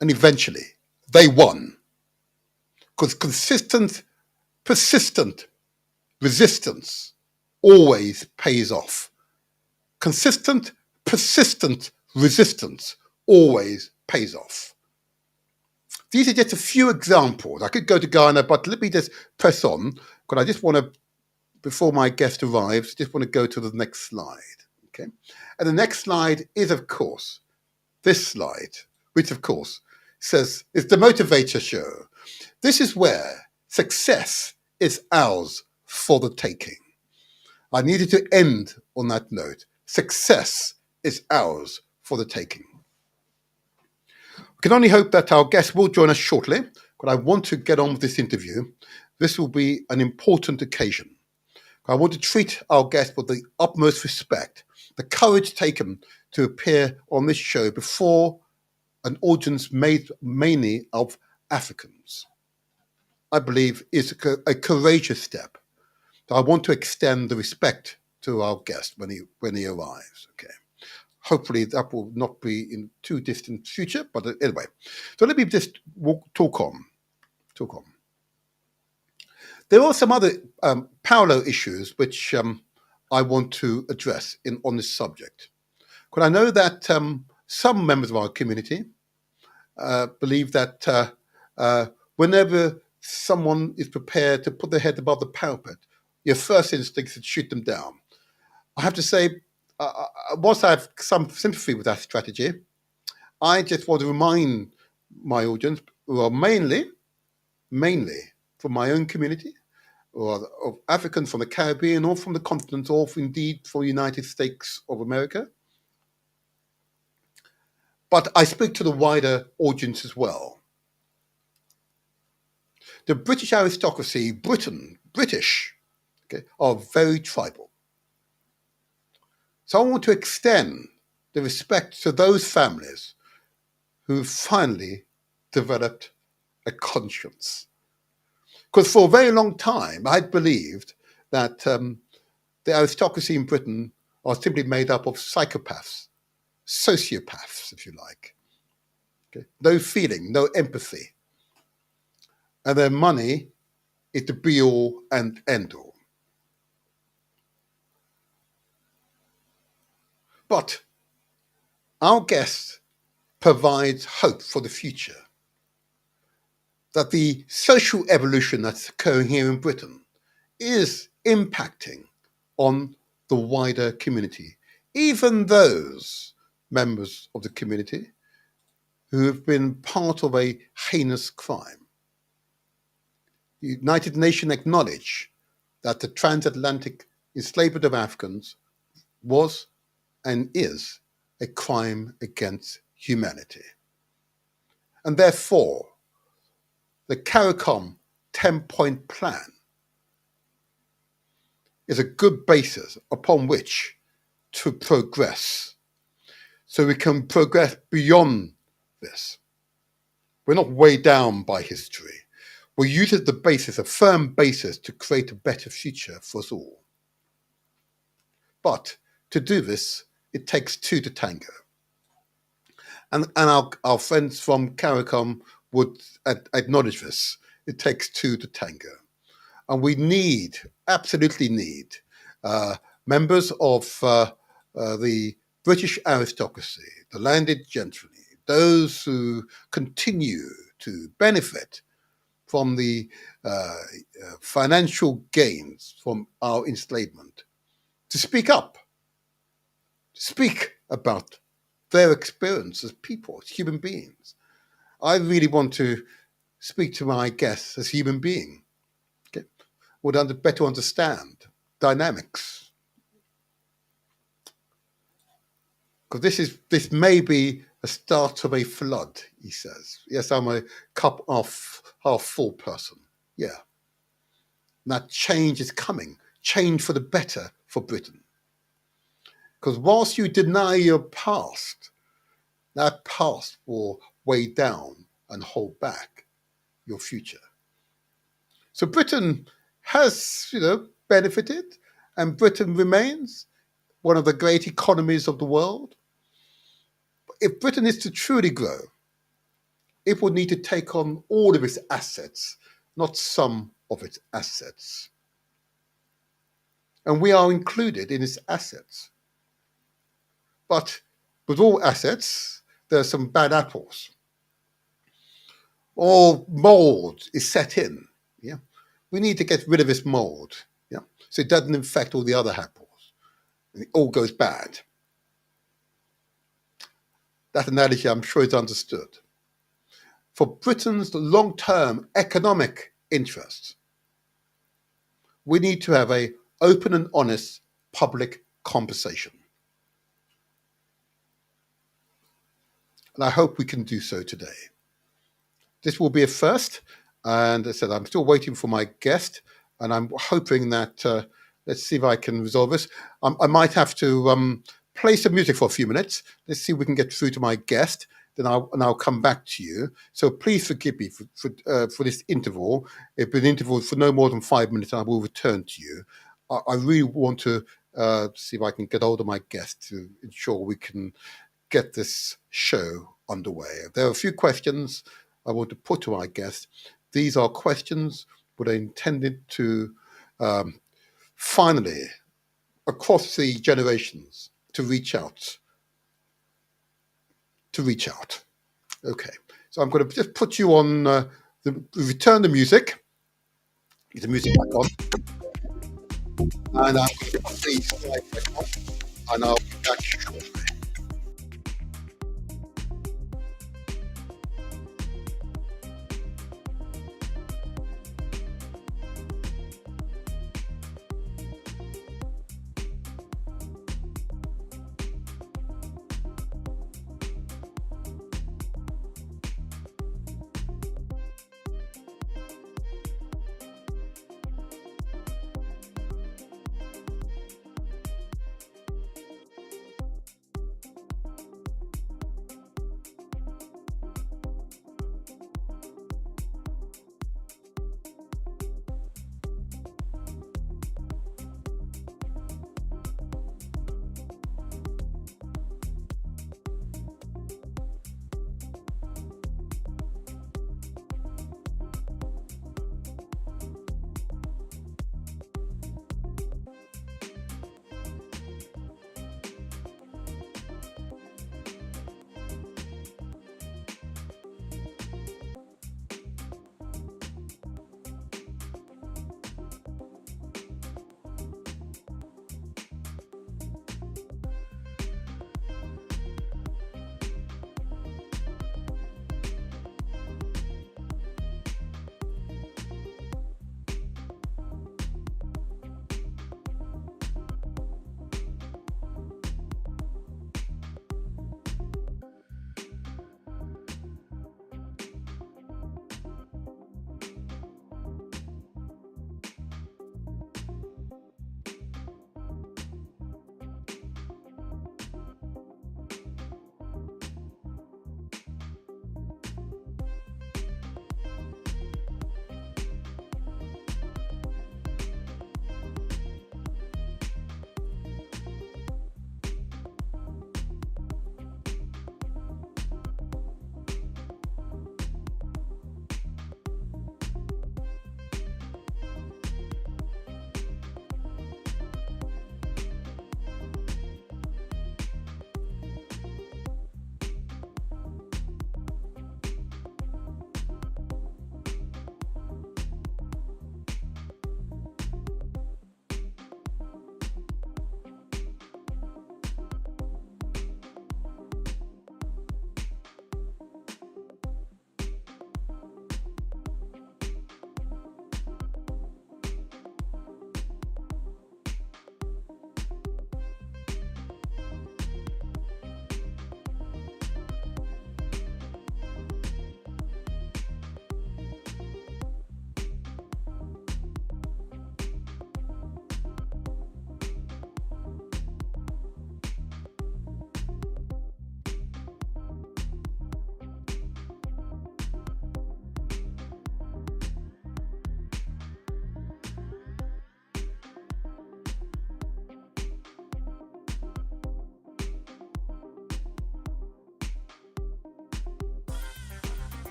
And eventually, they won. Because consistent, persistent resistance always pays off. Consistent, persistent resistance always pays off. These are just a few examples. I could go to Ghana, but let me just press on, because I just want to, before my guest arrives, just want to go to the next slide. Okay, and the next slide is, of course, this slide, which, of course, says it's the motivator show. This is where success is ours for the taking. I needed to end on that note. Success is ours for the taking. We can only hope that our guest will join us shortly, but I want to get on with this interview. This will be an important occasion. I want to treat our guest with the utmost respect, the courage taken to appear on this show before an audience made mainly of Africans. I believe is a courageous step. So I want to extend the respect to our guest when he arrives. Okay. Hopefully that will not be in too distant future, but anyway. So let me just talk on. There are some other parallel issues which I want to address on this subject. Because I know that Some members of our community believe that whenever someone is prepared to put their head above the parapet, your first instinct is to shoot them down. I have to say, whilst I have some sympathy with that strategy, I just want to remind my audience, who are mainly from my own community, or of Africans from the Caribbean, or from the continent, or indeed from the United States of America. But I speak to the wider audience as well. The British aristocracy, British, okay, are very tribal. So I want to extend the respect to those families who finally developed a conscience. Because for a very long time, I'd believed that the aristocracy in Britain are simply made up of psychopaths, sociopaths, if you like. Okay? No feeling, no empathy. And their money is the be all and end all. But our guest provides hope for the future. That the social evolution that's occurring here in Britain is impacting on the wider community, even those members of the community who have been part of a heinous crime. The United Nations acknowledge that the transatlantic enslavement of Africans was and is a crime against humanity. And therefore, the CARICOM 10-point plan is a good basis upon which to progress. So we can progress beyond this. We're not weighed down by history. We use it as the basis, a firm basis, to create a better future for us all. But to do this, it takes two to tango. And our friends from CARICOM would acknowledge this. It takes two to tango. And we absolutely need, members of the British aristocracy, the landed gentry, those who continue to benefit from the financial gains from our enslavement, to speak up, to speak about their experience as people, as human beings. I really want to speak to my guests as human beings, okay, would better understand dynamics. Because this may be a start of a flood, he says. Yes, I'm a cup half full person. Yeah. And that change is coming. Change for the better for Britain. Because whilst you deny your past, that past will weigh down and hold back your future. So Britain has, benefited, and Britain remains one of the great economies of the world. If Britain is to truly grow, it will need to take on all of its assets, not some of its assets. And we are included in its assets. But with all assets, there are some bad apples. All mold is set in. Yeah, we need to get rid of this mold. Yeah, so it doesn't infect all the other apples, and it all goes bad. That analogy, I'm sure, is understood. For Britain's long-term economic interests, we need to have an open and honest public conversation. And I hope we can do so today. This will be a first, and as I said, I'm still waiting for my guest, and I'm hoping that, let's see if I can resolve this. I might have to play some music for a few minutes. Let's see if we can get through to my guest, then I'll come back to you. So please forgive me for this interval. It's been interval for no more than 5 minutes, and I will return to you. I really want to see if I can get hold of my guest to ensure we can get this show underway. There are a few questions I want to put to our guest. These are questions that are intended to finally, across the generations, to reach out to reach out. Okay, so I'm going to just put you on return the music. Get the music back on, and I'll put the slide back on, and I'll be back shortly.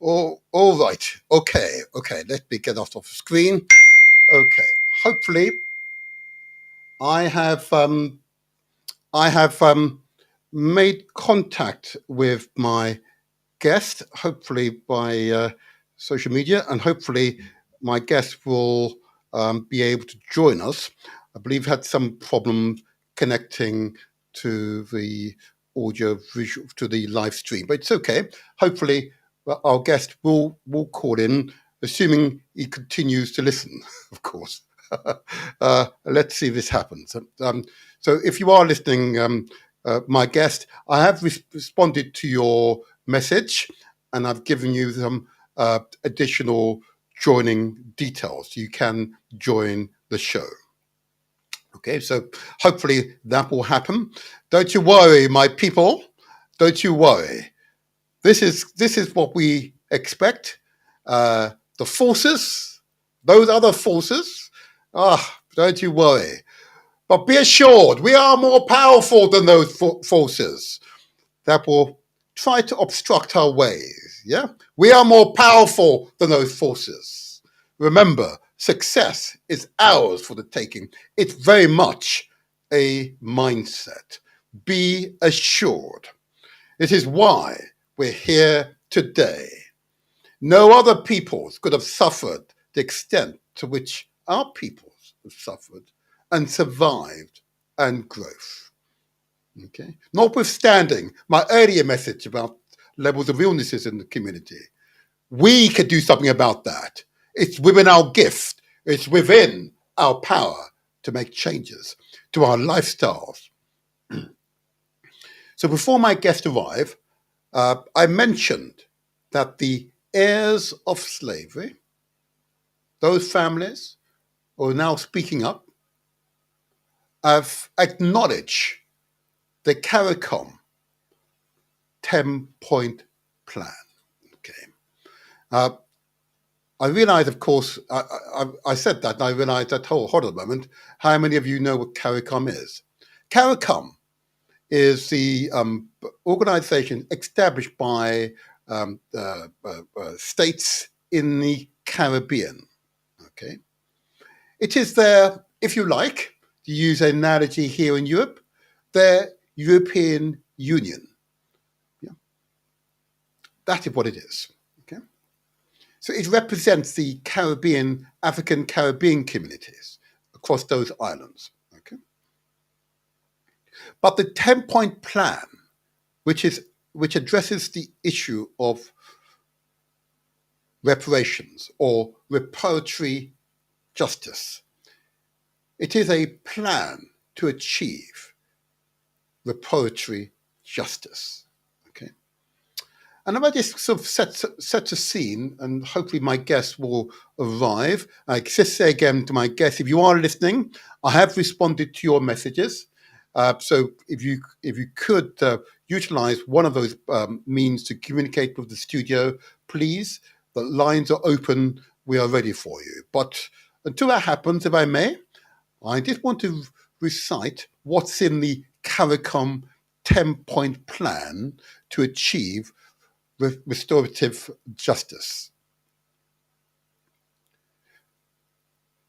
all right. Okay. Let me get off the screen. Okay. Hopefully, I have I have made contact with my guest, hopefully by social media, and hopefully my guest will be able to join us. I believe had some problem connecting to the audio visual to the live stream, but it's okay. Hopefully, our guest will call in, assuming he continues to listen, of course. Let's see if this happens. So, if you are listening, my guest, I have responded to your message, and I've given you some additional joining details. You can join the show. Okay, so hopefully that will happen. Don't you worry, my people. Don't you worry. This is what we expect. The forces, those other forces. Don't you worry. But be assured, we are more powerful than those forces that will try to obstruct our ways. Yeah, we are more powerful than those forces. Remember, success is ours for the taking. It's very much a mindset. Be assured. It is why we're here today. No other peoples could have suffered the extent to which our peoples have suffered and survived and growth. Okay. Notwithstanding my earlier message about levels of illnesses in the community, we could do something about that. It's within our gift, it's within our power to make changes to our lifestyles. So before my guest arrived, I mentioned that the heirs of slavery, those families who are now speaking up, have acknowledged the CARICOM 10-point plan. Okay. I realize, of course, I said that, and I realized that, hold on a moment, how many of you know what CARICOM is? CARICOM is the organization established by states in the Caribbean. Okay. It is their, if you like, to use an analogy here in Europe, their European Union. Yeah. That is what it is. Okay. So it represents the Caribbean, African Caribbean communities across those islands. Okay. But the 10-point plan, which addresses the issue of reparations or reparatory justice, it is a plan to achieve reparatory justice. Okay. And if I just sort of set a scene, and hopefully my guest will arrive. I just say again to my guest, if you are listening, I have responded to your messages. So if you could utilize one of those means to communicate with the studio, please. The lines are open. We are ready for you. But until that happens, if I may, I just want to recite what's in the CARICOM 10-point plan to achieve restorative justice.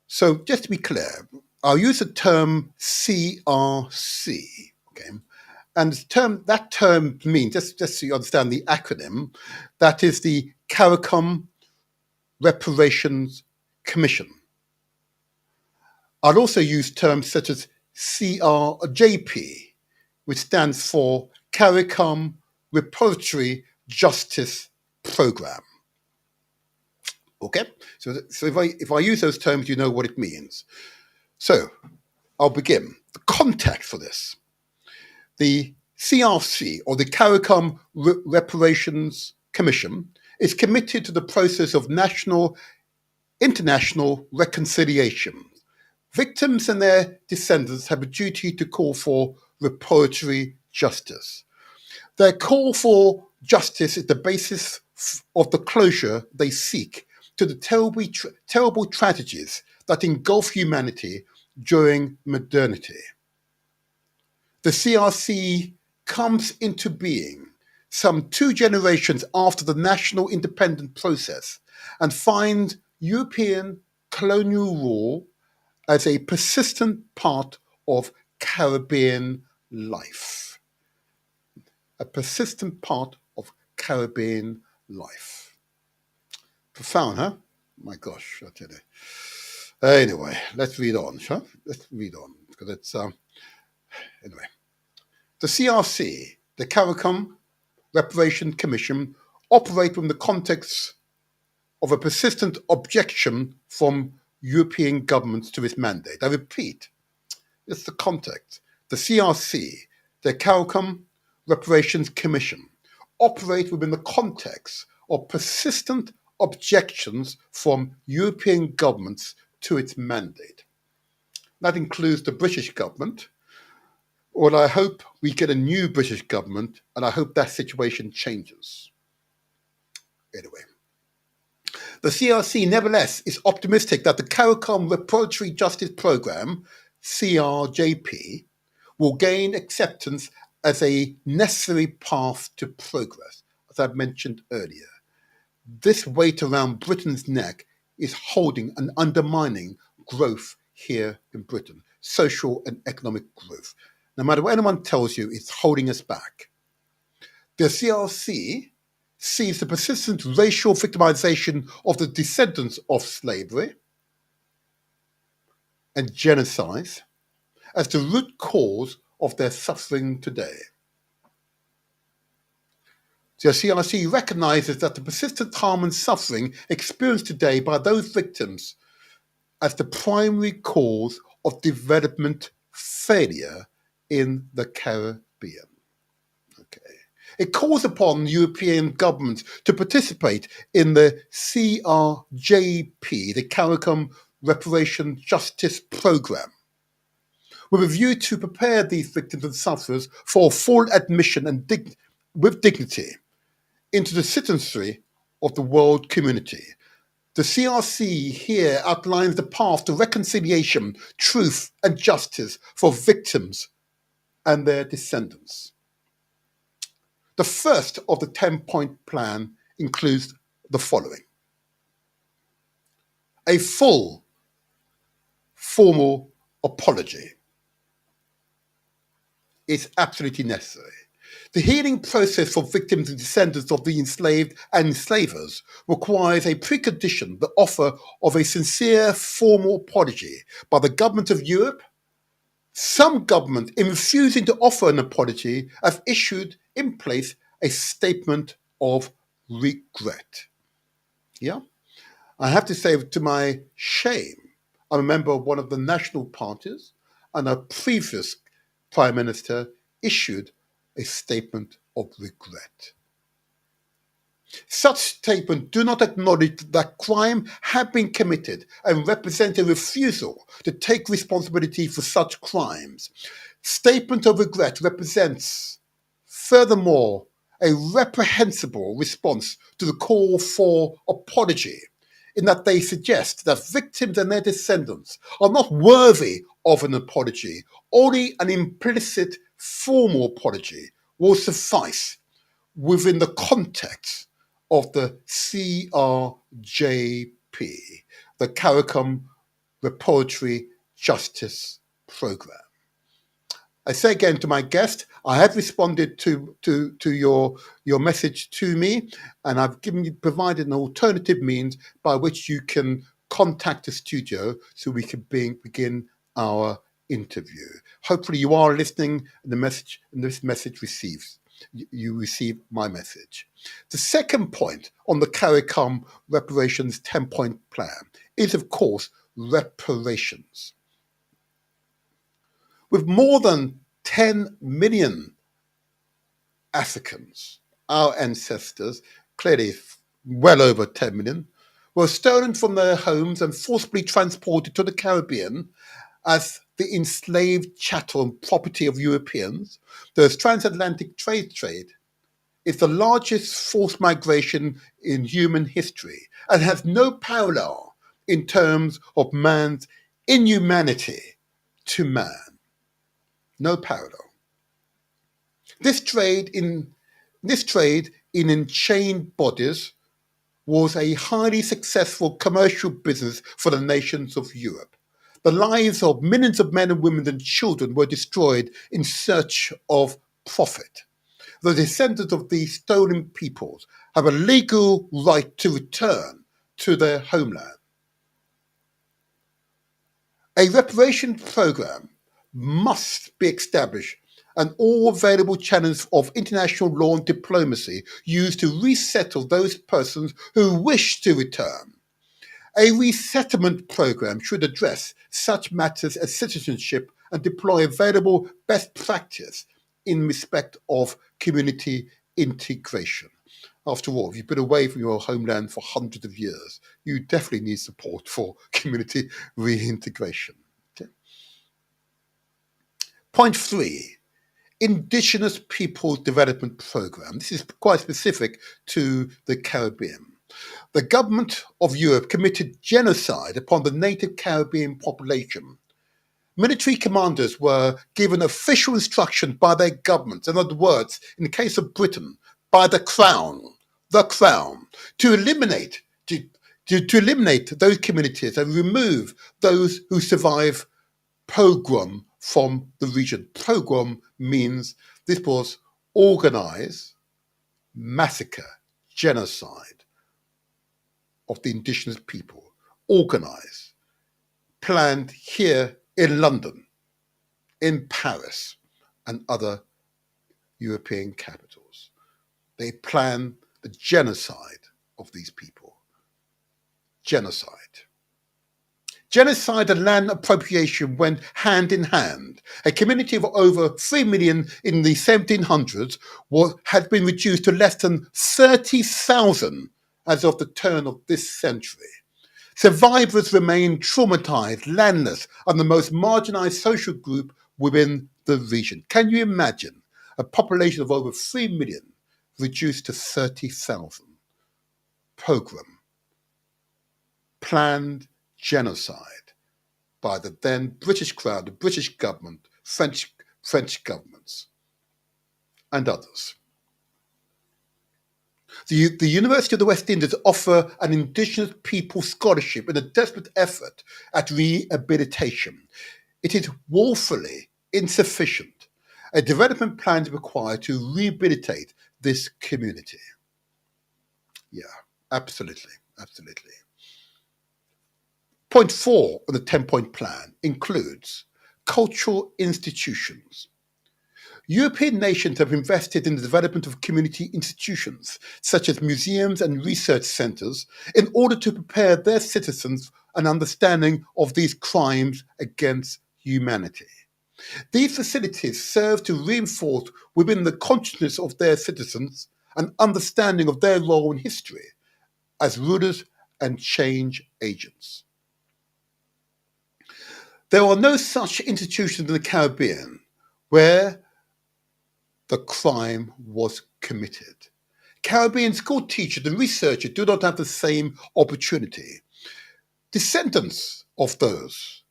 So just to be clear, I'll use the term CRC, okay? And that term means, just so you understand the acronym, that is the CARICOM Reparations Commission. I'll also use terms such as CRJP, which stands for CARICOM Reparatory Justice Program. Okay, so if I use those terms, you know what it means. So I'll begin. The context for this: the CRC, or the CARICOM Reparations Commission, is committed to the process of national, international reconciliation. Victims and their descendants have a duty to call for reparatory justice. Their call for justice is the basis of the closure they seek to the terrible tragedies that engulf humanity during modernity. The CRC comes into being some 2 generations after the national independence process, and find European colonial rule as a persistent part of Caribbean life. A persistent part of Caribbean life. Profound, huh? My gosh, I tell you. Anyway, let's read on, shall we? Let's read on because it's anyway. The CRC, the CARICOM Reparation Commission, operate in the context of a persistent objection from European governments to its mandate. I repeat, it's the context. The CRC, the CARICOM Reparations Commission, operate within the context of persistent objections from European governments to its mandate. That includes the British government. Well, I hope we get a new British government, and I hope that situation changes. Anyway, the CRC, nevertheless, is optimistic that the CARICOM Reparatory Justice Programme, CRJP, will gain acceptance as a necessary path to progress, as I've mentioned earlier. This weight around Britain's neck is holding and undermining growth here in Britain, social and economic growth. No matter what anyone tells you, it's holding us back. The CRC sees the persistent racial victimization of the descendants of slavery and genocide as the root cause of their suffering today. The CRC recognizes that the persistent harm and suffering experienced today by those victims as the primary cause of development failure in the Caribbean. Okay. It calls upon European governments to participate in the CRJP, the CARICOM Reparation Justice Programme, with a view to prepare these victims and sufferers for full admission and with dignity into the citizenry of the world community. The CRC here outlines the path to reconciliation, truth, and justice for victims and their descendants. The first of the 10-point plan includes the following: a full, formal apology is absolutely necessary. The healing process for victims and descendants of the enslaved and enslavers requires a precondition, the offer of a sincere, formal apology by the government of Europe. Some government, in refusing to offer an apology, have issued in place a statement of regret. Yeah? I have to say, to my shame, I'm a member of one of the national parties, and a previous Prime Minister issued a statement of regret. Such statements do not acknowledge that crime had been committed and represent a refusal to take responsibility for such crimes. Statement of regret represents, furthermore, a reprehensible response to the call for apology, in that they suggest that victims and their descendants are not worthy of an apology. Only an implicit formal apology will suffice within the context of the CRJP, the CARICOM Reparatory Justice Programme. I say again to my guest, I have responded to your message to me, and I've provided an alternative means by which you can contact the studio so we can begin our interview. Hopefully you are listening and this message receives. You receive my message. The second point on the CARICOM Reparations 10-point plan is, of course, reparations. With more than 10 million Africans, our ancestors, clearly well over 10 million, were stolen from their homes and forcibly transported to the Caribbean as the enslaved chattel and property of Europeans. The transatlantic trade is the largest forced migration in human history and has no parallel in terms of man's inhumanity to man. No parallel. This trade This trade in enchained bodies was a highly successful commercial business for the nations of Europe. The lives of millions of men and women and children were destroyed in search of profit. The descendants of these stolen peoples have a legal right to return to their homeland. A reparation program must be established and all available channels of international law and diplomacy used to resettle those persons who wish to return. A resettlement program should address such matters as citizenship and deploy available best practice in respect of community integration. After all, if you've been away from your homeland for hundreds of years, you definitely need support for community reintegration. Okay. Point three, Indigenous People Development Program. This is quite specific to the Caribbean. The government of Europe committed genocide upon the native Caribbean population. Military commanders were given official instruction by their governments, in other words, in the case of Britain, by the crown, to eliminate to eliminate those communities and remove those who survive pogrom from the region. Pogrom means this was organized massacre, genocide of the indigenous people, organized, planned here in London, in Paris, and other European capitals. They planned the genocide of these people. Genocide. Genocide and land appropriation went hand in hand. A community of over 3 million in the 1700s had been reduced to less than 30,000 as of the turn of this century. Survivors remain traumatized, landless, and the most marginalized social group within the region. Can you imagine a population of over 3 million reduced to 30,000? Pogrom. Planned genocide by the then British Crown, the British government, French governments, and others. The University of the West Indies offer an Indigenous people scholarship in a desperate effort at rehabilitation. It is woefully insufficient. A development plan is required to rehabilitate this community. Yeah, absolutely. Point four of the 10-point plan includes cultural institutions. European nations have invested in the development of community institutions, such as museums and research centres, in order to prepare their citizens an understanding of these crimes against humanity. These facilities serve to reinforce within the consciousness of their citizens an understanding of their role in history as rulers and change agents. There are no such institutions in the Caribbean where the crime was committed. Caribbean school teachers and researchers do not have the same opportunity. Descendants of those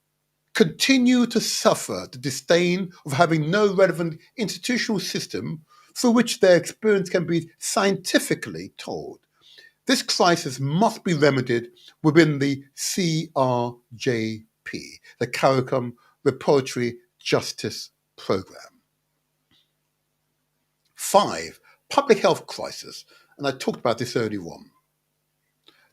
continue to suffer the disdain of having no relevant institutional system through which their experience can be scientifically told. This crisis must be remedied within the CRJP, the Caricom Repository Justice Program. 5, public health crisis, and I talked about this earlier on.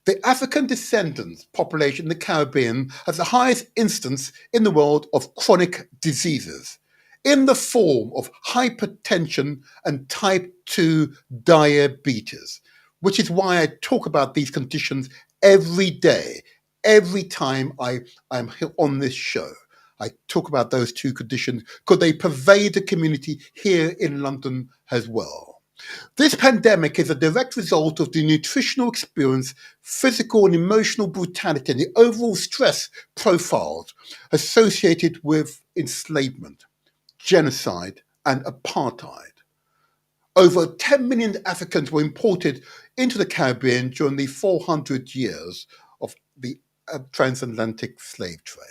The African descendants population in the Caribbean has the highest instance in the world of chronic diseases in the form of hypertension and type 2 diabetes, which is why I talk about these conditions every day, every time I'm on this show. I talk about those two conditions because they pervade the community here in London as well. This pandemic is a direct result of the nutritional experience, physical and emotional brutality, and the overall stress profiles associated with enslavement, genocide, and apartheid. Over 10 million Africans were imported into the Caribbean during the 400 years of the transatlantic slave trade.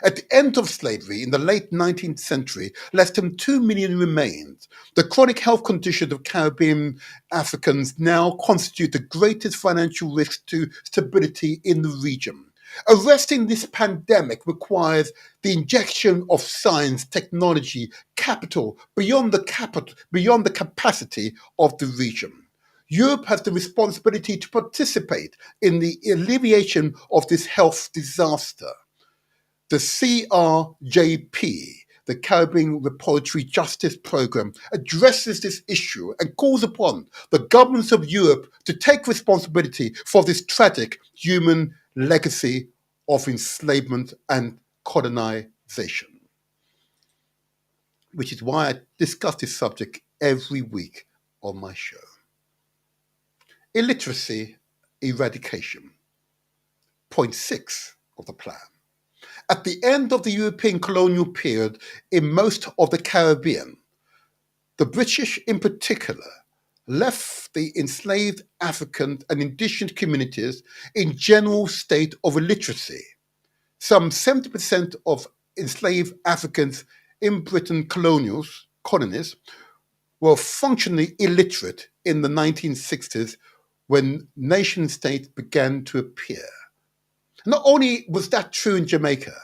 At the end of slavery in the late 19th century, less than 2 million remained. The chronic health conditions of Caribbean Africans now constitute the greatest financial risk to stability in the region. Arresting this pandemic requires the injection of science, technology, capital beyond the capacity of the region. Europe has the responsibility to participate in the alleviation of this health disaster. The CRJP, the Caribbean Repository Justice Program, addresses this issue and calls upon the governments of Europe to take responsibility for this tragic human legacy of enslavement and colonization, which is why I discuss this subject every week on my show. Illiteracy eradication. Point 6 of the plan. At the end of the European colonial period in most of the Caribbean, the British in particular left the enslaved African and indigenous communities in general state of illiteracy. Some 70% of enslaved Africans in Britain colonies were functionally illiterate in the 1960s when nation states began to appear. Not only was that true in Jamaica,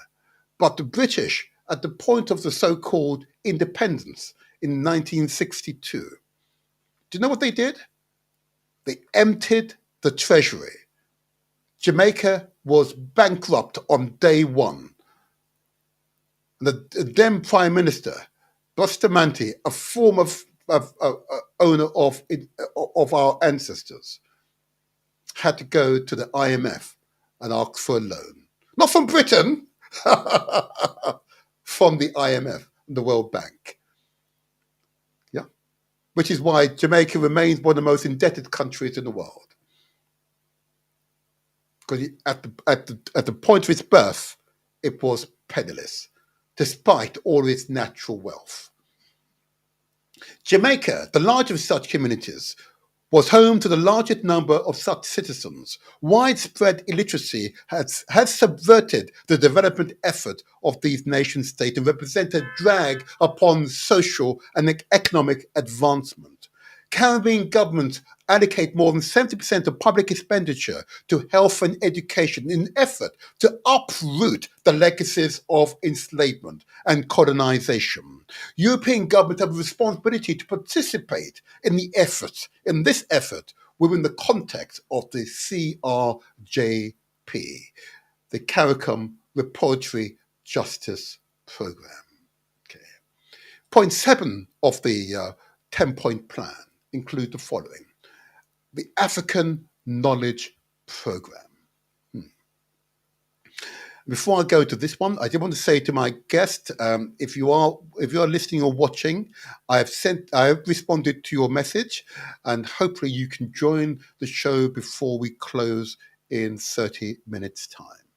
but the British, at the point of the so-called independence in 1962, do you know what they did? They emptied the treasury. Jamaica was bankrupt on day one. The then Prime Minister, Bustamante, a former owner of our ancestors, had to go to the IMF and ask for a loan. Not from Britain, from the IMF, the World Bank. Yeah, which is why Jamaica remains one of the most indebted countries in the world. Because at the point of its birth, it was penniless, despite all its natural wealth. Jamaica, the largest of such communities, was home to the largest number of such citizens. Widespread illiteracy has subverted the development effort of these nation states and represented a drag upon social and economic advancement. Caribbean governments allocate more than 70% of public expenditure to health and education in an effort to uproot the legacies of enslavement and colonization. European governments have a responsibility to participate in this effort within the context of the CRJP, the CARICOM Repository Justice Program. Okay. Point 7 of the 10-point plan include the following. The African Knowledge Program. Before I go to this one, I did want to say to my guest, if you are listening or watching, I have responded to your message, and hopefully you can join the show before we close in 30 minutes' time.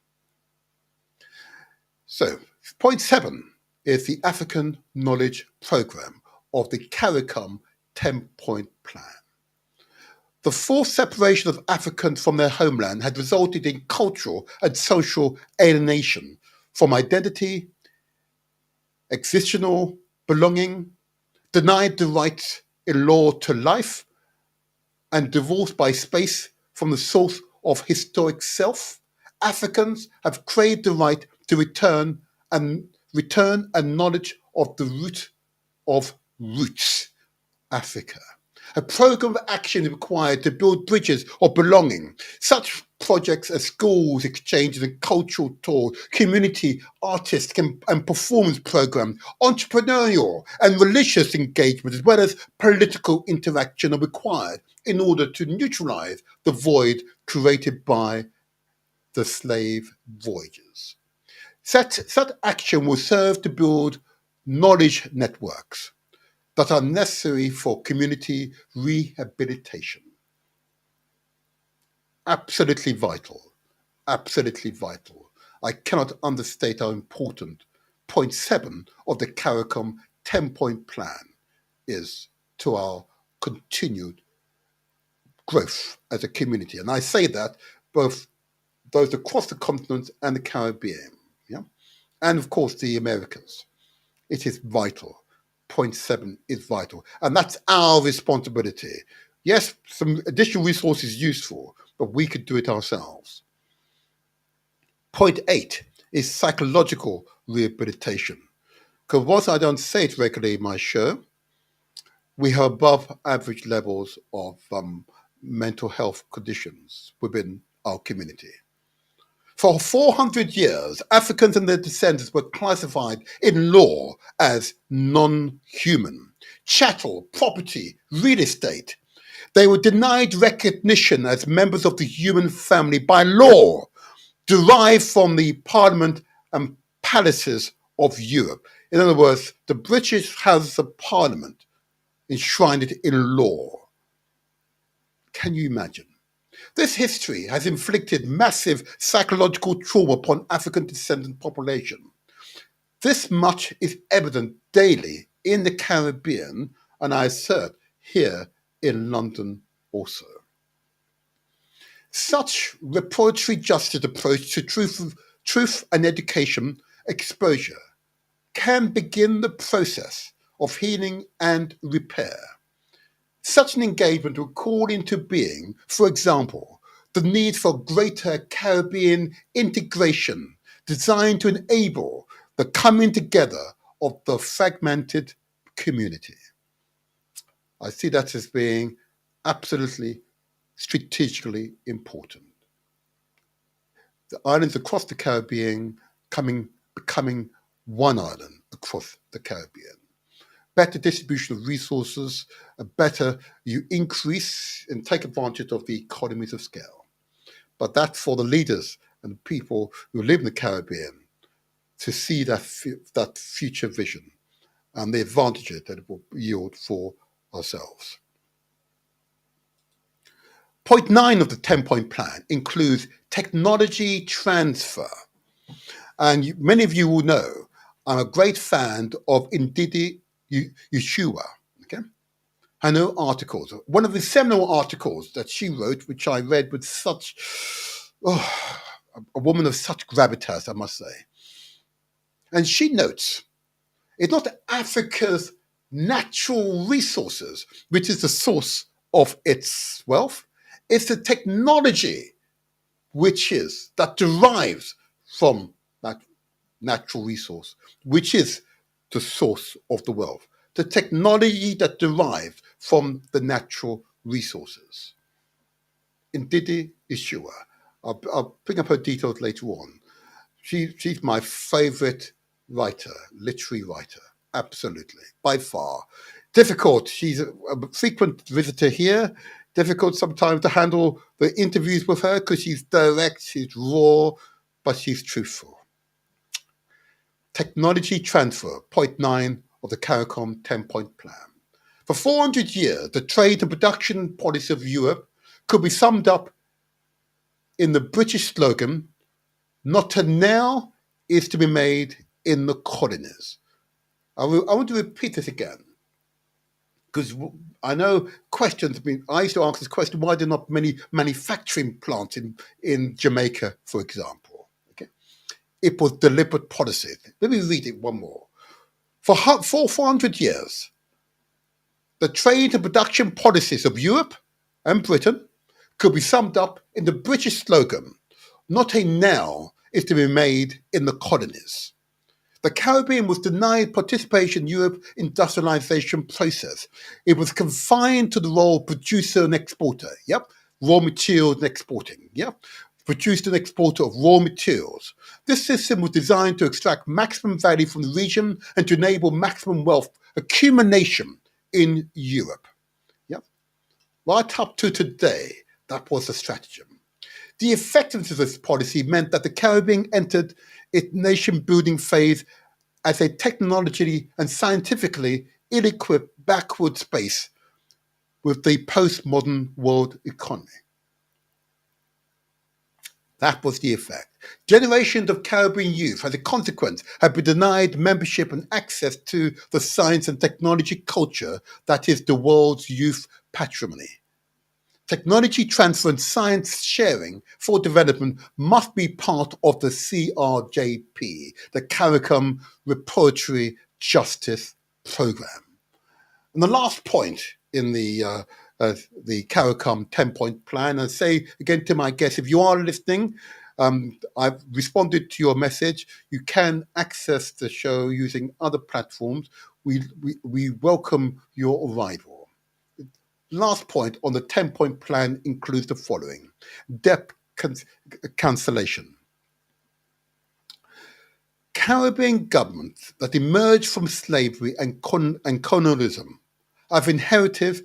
So, point 7 is the African Knowledge Program of the CARICOM 10-point plan. The forced separation of Africans from their homeland had resulted in cultural and social alienation from identity, existential belonging, denied the right in law to life, and divorced by space from the source of historic self. Africans have craved the right to return and knowledge of the root of roots, Africa. A program of action is required to build bridges of belonging. Such projects as schools, exchanges and cultural tours, community artists and performance programs, entrepreneurial and religious engagement, as well as political interaction are required in order to neutralize the void created by the slave voyages. Such action will serve to build knowledge networks that are necessary for community rehabilitation. Absolutely vital. Absolutely vital. I cannot understate how important point 7 of the CARICOM 10-point plan is to our continued growth as a community. And I say that both across the continent and the Caribbean. Yeah? and of course the Americans. It is vital. Point 7 is vital. And that's our responsibility. Yes, some additional resources useful, but we could do it ourselves. Point 8 is psychological rehabilitation. Because whilst I don't say it regularly in my show, we have above average levels of mental health conditions within our community. For 400 years, Africans and their descendants were classified in law as non-human. Chattel, property, real estate. They were denied recognition as members of the human family by law, derived from the parliament and palaces of Europe. In other words, the British House of Parliament enshrined it in law. Can you imagine? This history has inflicted massive psychological trauma upon African descendant population. This much is evident daily in the Caribbean, and I assert here in London also. Such reparatory justice approach to truth and education exposure can begin the process of healing and repair. Such an engagement will call into being, for example, the need for greater Caribbean integration designed to enable the coming together of the fragmented community. I see that as being absolutely strategically important. The islands across the Caribbean becoming one island across the Caribbean. Better distribution of resources, a better you increase and take advantage of the economies of scale. But that's for the leaders and the people who live in the Caribbean to see that future vision and the advantages that it will yield for ourselves. Point 9 of the 10-point plan includes technology transfer. And many of you will know I'm a great fan of Ndidi Yeshua. Okay? I know articles. One of the seminal articles that she wrote, which I read with such, a woman of such gravitas, I must say. And she notes, it's not Africa's natural resources which is the source of its wealth. It's the technology that derives from that natural resource, which is the source of the wealth. The technology that derives from the natural resources. Ndidi Ishua. I'll pick up her details later on. She's my favorite writer, literary writer, absolutely, by far. Difficult. She's a frequent visitor here. Difficult sometimes to handle the interviews with her because she's direct, she's raw, but she's truthful. Technology transfer, point 9 of the CARICOM 10-point plan. For 400 years, the trade and production policy of Europe could be summed up in the British slogan, not a nail is to be made in the colonies. I want to repeat this again, because I know questions, I used to ask this question, why are there not many manufacturing plants in Jamaica, for example? Okay? It was deliberate policy. Let me read it one more. For 400 years, the trade and production policies of Europe and Britain could be summed up in the British slogan, not a nail is to be made in the colonies. The Caribbean was denied participation in Europe's industrialization process. It was confined to the role of producer and exporter. Yep, raw materials and exporting. Yep, producer and exporter of raw materials. This system was designed to extract maximum value from the region and to enable maximum wealth accumulation in Europe. Yep, right up to today, that was the stratagem. The effectiveness of this policy meant that the Caribbean entered its nation-building phase as a technologically and scientifically ill-equipped backward space with the postmodern world economy. That was the effect. Generations of Caribbean youth, as a consequence, have been denied membership and access to the science and technology culture that is the world's youth patrimony. Technology transfer and science sharing for development must be part of the CRJP, the CARICOM Repository Justice Program. And the last point in the CARICOM 10-point plan, and I say again to my guests, if you are listening, I've responded to your message. You can access the show using other platforms. We welcome your arrival. Last point on the 10-point plan includes the following: debt cancellation. Caribbean governments that emerged from slavery and colonialism have inherited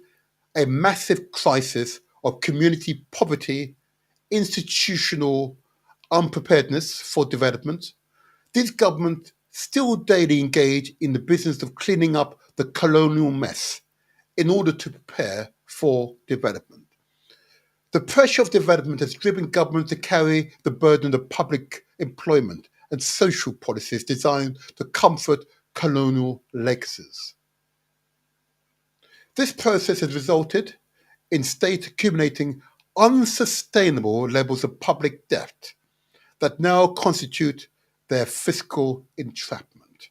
a massive crisis of community poverty, institutional unpreparedness for development. These governments still daily engage in the business of cleaning up the colonial mess in order to prepare for development. The pressure of development has driven governments to carry the burden of public employment and social policies designed to comfort colonial legacies. This process has resulted in states accumulating unsustainable levels of public debt that now constitute their fiscal entrapment.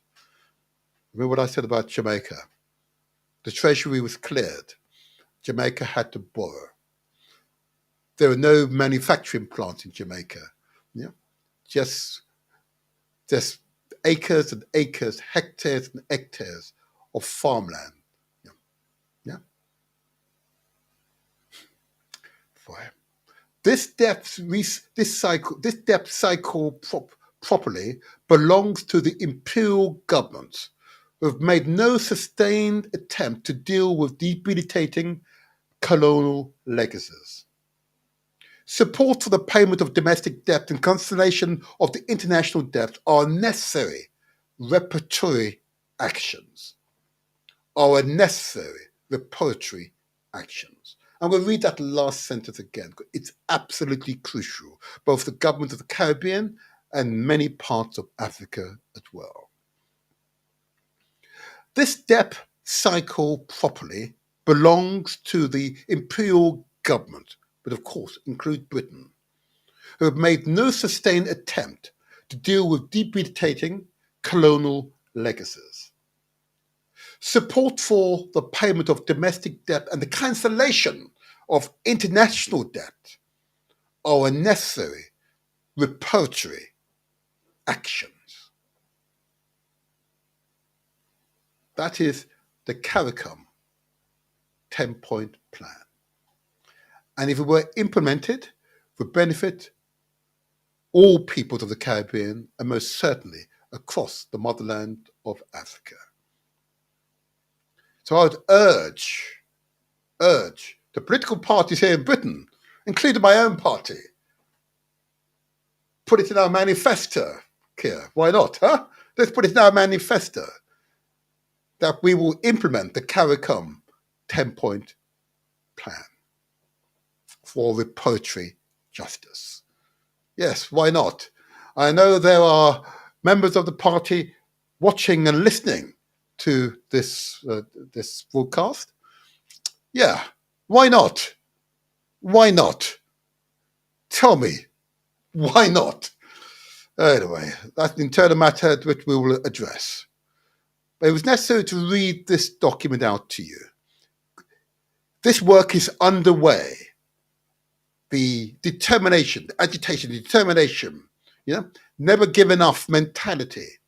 Remember what I said about Jamaica? The treasury was cleared. Jamaica had to borrow. There are no manufacturing plants in Jamaica. Yeah? Just acres and acres, hectares and hectares of farmland. Yeah. Yeah. Boy. This debt cycle properly belongs to the imperial governments, who have made no sustained attempt to deal with debilitating colonial legacies. Support for the payment of domestic debt and cancellation of the international debt are necessary reparatory actions. I'm going to read that last sentence again. It's absolutely crucial, both the government of the Caribbean and many parts of Africa as well. This debt cycle properly belongs to the imperial government, but of course includes Britain, who have made no sustained attempt to deal with debilitating colonial legacies. Support for the payment of domestic debt and the cancellation of international debt are a necessary reparatory actions. That is the CARICOM 10-point plan. And if it were implemented, would benefit all peoples of the Caribbean and most certainly across the motherland of Africa. So I would urge the political parties here in Britain, including my own party, put it in our manifesto, Keir. Why not, huh? Let's put it in our manifesto that we will implement the CARICOM 10-point plan for reparatory justice. Yes, why not? I know there are members of the party watching and listening to this broadcast. Yeah, why not? Why not? Tell me, why not? Anyway, that's an internal matter which we will address. But it was necessary to read this document out to you. This work is underway. The determination, the agitation, the determination, never give enough mentality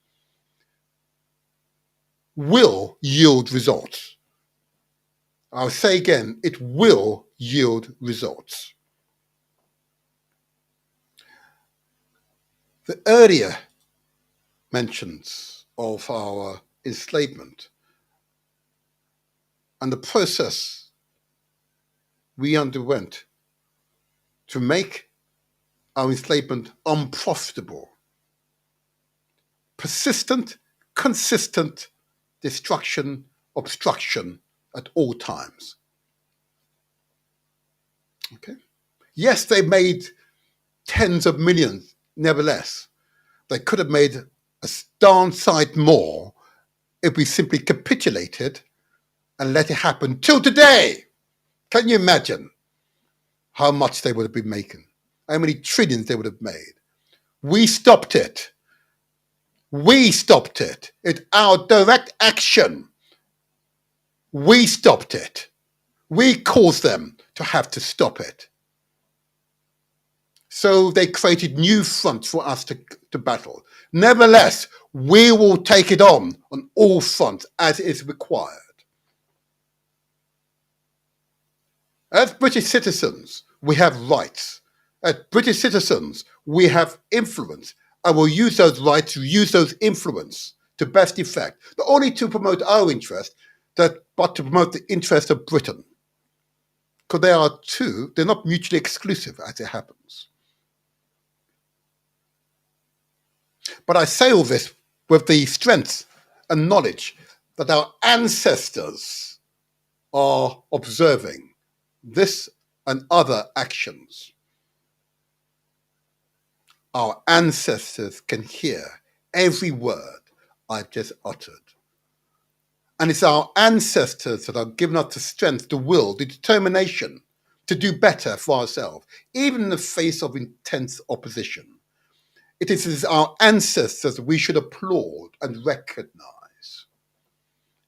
will yield results. I'll say again, it will yield results. The earlier mentions of our enslavement and the process we underwent to make our enslavement unprofitable, persistent, consistent destruction, obstruction at all times. Okay. Yes, they made tens of millions, nevertheless. They could have made a darn sight more if we simply capitulated and let it happen till today. Can you imagine? how much they would have been making, how many trillions they would have made. We stopped it. We stopped it. It's our direct action. We stopped it. We caused them to have to stop it. So they created new fronts for us to battle. Nevertheless, we will take it on all fronts as is required. As British citizens, we have rights. As British citizens, we have influence. I will use those rights, use those influence to best effect, not only to promote our interest, but to promote the interest of Britain. Because they are two, they're not mutually exclusive as it happens. But I say all this with the strength and knowledge that our ancestors are observing this and other actions. Our ancestors can hear every word I've just uttered. And it's our ancestors that are giving us the strength, the will, the determination to do better for ourselves, even in the face of intense opposition. It is our ancestors we should applaud and recognize.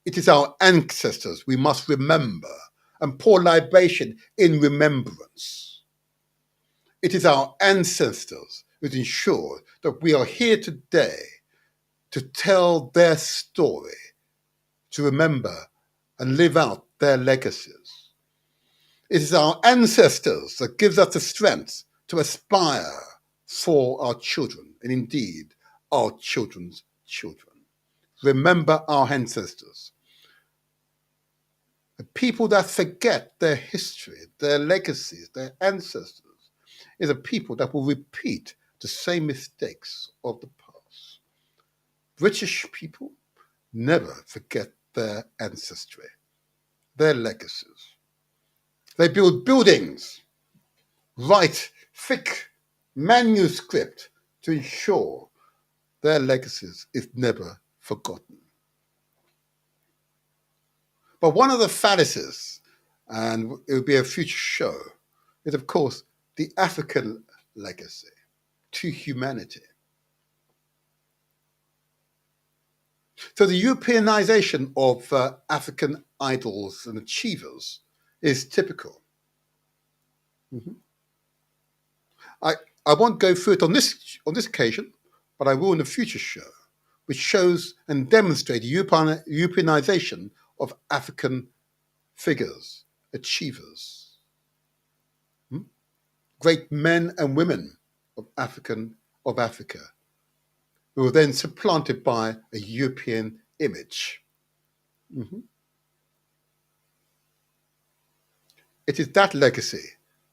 It is our ancestors we must remember and pour libation in remembrance. It is our ancestors who ensure that we are here today to tell their story, to remember and live out their legacies. It is our ancestors that gives us the strength to aspire for our children and indeed our children's children. Remember our ancestors. The people that forget their history, their legacies, their ancestors, is a people that will repeat the same mistakes of the past. British people never forget their ancestry, their legacies. They build buildings, write thick manuscript to ensure their legacies is never forgotten. But one of the fallacies, and it will be a future show, is of course the African legacy to humanity. So the Europeanization of African idols and achievers is typical. Mm-hmm. I won't go through it on this occasion, but I will in a future show, which shows and demonstrates the Europeanization of African figures, achievers, great men and women of Africa, who were then supplanted by a European image. Mm-hmm. It is that legacy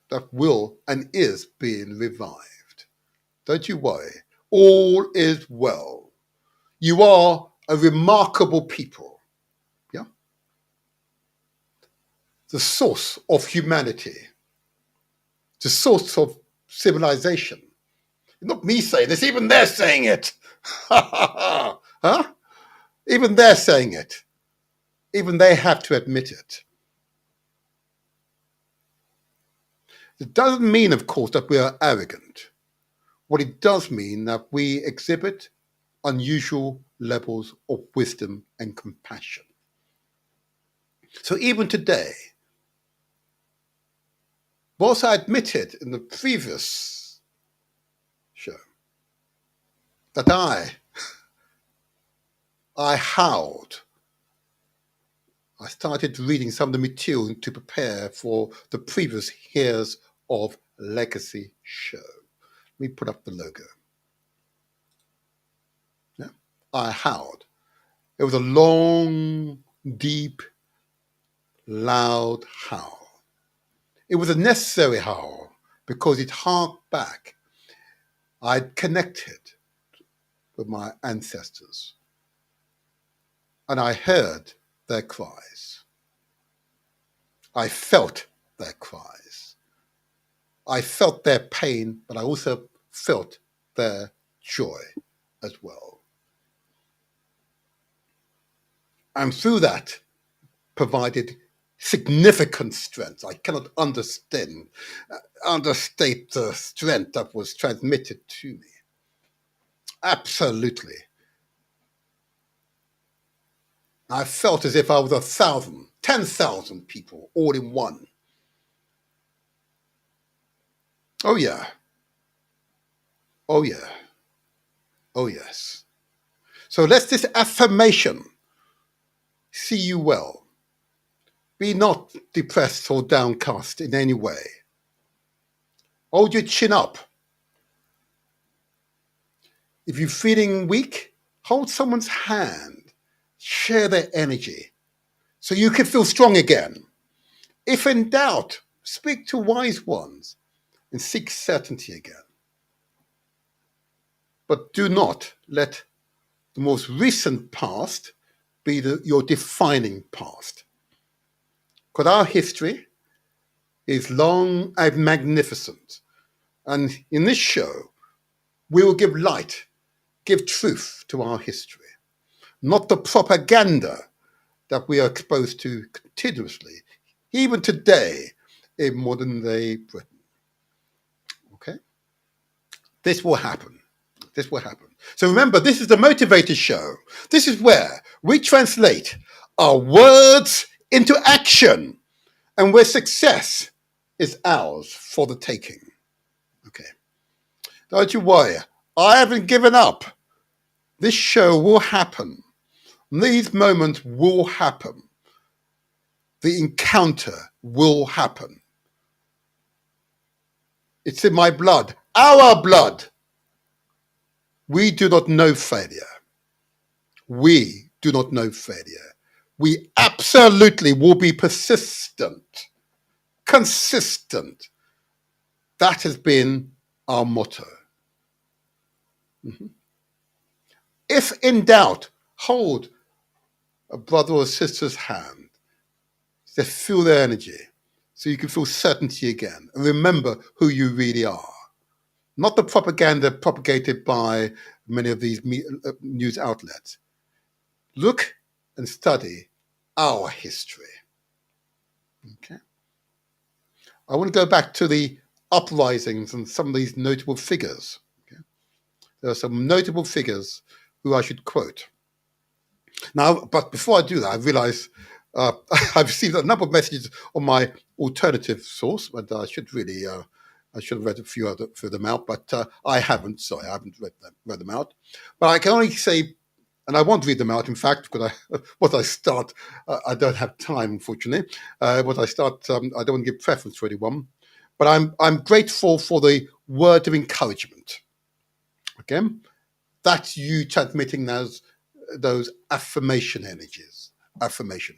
that will and is being revived. Don't you worry. All is well. You are a remarkable people. Yeah? The source of humanity. The source of civilization. Not me saying this, even they're saying it. Huh? Even they're saying it. Even they have to admit it. It doesn't mean, of course, that we are arrogant. What it does mean that we exhibit unusual levels of wisdom and compassion. So even today, whilst I admitted in the previous show that I howled, I started reading some of the material to prepare for the previous Heirs of Legacy show. Let me put up the logo. Yeah? I howled. It was a long, deep, loud howl. It was a necessary howl because it harked back. I'd connected with my ancestors and I heard their cries. I felt their cries. I felt their pain, but I also felt their joy as well. And through that, provided significant strength. I cannot understate the strength that was transmitted to me. Absolutely. I felt as if I was 1,000, 10,000 people all in one. Oh, yeah. Oh, yeah. Oh, yes. So let this affirmation see you well. Be not depressed or downcast in any way. Hold your chin up. If you're feeling weak, hold someone's hand. Share their energy so you can feel strong again. If in doubt, speak to wise ones and seek certainty again. But do not let the most recent past be your defining past. Because our history is long and magnificent. And in this show, we will give light, give truth to our history, not the propaganda that we are exposed to continuously, even today in modern day Britain. Okay? This will happen. This will happen. So remember, this is the Motivator Show. This is where we translate our words into action and where success is ours for the taking. Okay. Don't you worry. I haven't given up. This show will happen. These moments will happen. The encounter will happen. It's in my blood, our blood. We do not know failure. We do not know failure. We absolutely will be persistent, consistent. That has been our motto. Mm-hmm. If in doubt, hold a brother or sister's hand. Just feel their energy so you can feel certainty again and remember who you really are. Not the propaganda propagated by many of these news outlets. Look and study our history. Okay. I want to go back to the uprisings and some of these notable figures. Okay. There are some notable figures who I should quote. Now, but before I do that, I realize I've received a number of messages on my alternative source, but I should have read a few of them out, but I haven't. Sorry, I haven't read them out. But I can only say, and I won't read them out, in fact, because what I start, I don't have time, unfortunately. What I start, I don't want to give preference to anyone, but I'm grateful for the word of encouragement. Okay, that's you transmitting those affirmation energies. Affirmation.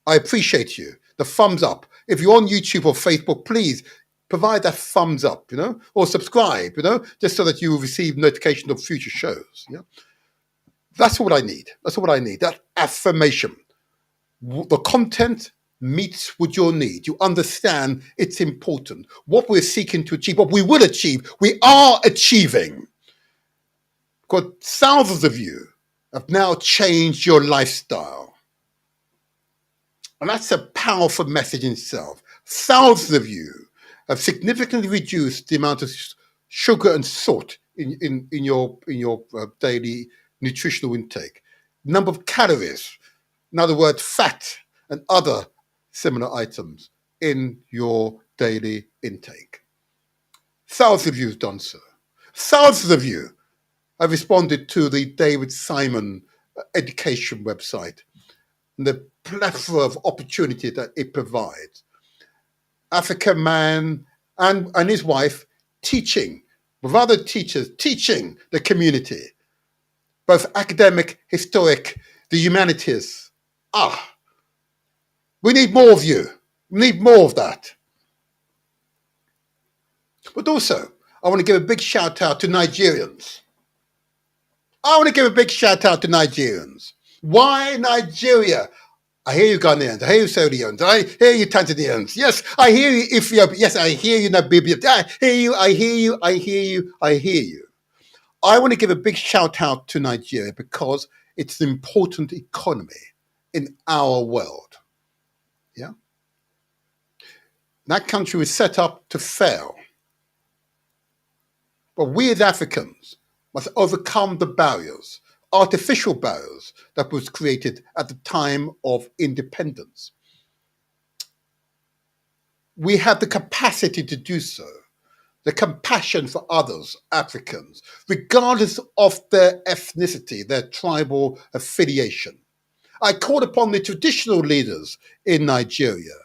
I appreciate you. The thumbs up. If you're on YouTube or Facebook, please provide that thumbs up, or subscribe, just so that you will receive notification of future shows. Yeah. That's what I need. That's what I need. That affirmation. The content meets with your need. You understand it's important. What we're seeking to achieve, what we will achieve, we are achieving. Because thousands of you have now changed your lifestyle. And that's a powerful message in itself. Thousands of you have significantly reduced the amount of sugar and salt in your daily nutritional intake. Number of calories, in other words, fat and other similar items in your daily intake. Thousands of you have done so. Thousands of you have responded to the David Simon education website and the plethora of opportunity that it provides. African man and his wife teaching, with other teachers, teaching the community, both academic, historic, the humanities. We need more of you. We need more of that. But also, I want to give a big shout out to Nigerians. I want to give a big shout out to Nigerians. Why Nigeria? I hear you Ghanaians, I hear you Saudians, I hear you Tanzanians. Yes, I hear you Ethiopia. Yes, I hear you Namibia. I hear you, I hear you, I hear you, I hear you. I want to give a big shout out to Nigeria because it's an important economy in our world. Yeah, that country was set up to fail, but we as Africans must overcome the barriers, artificial barriers that was created at the time of independence. We have the capacity to do so, the compassion for others, Africans, regardless of their ethnicity, their tribal affiliation. I called upon the traditional leaders in Nigeria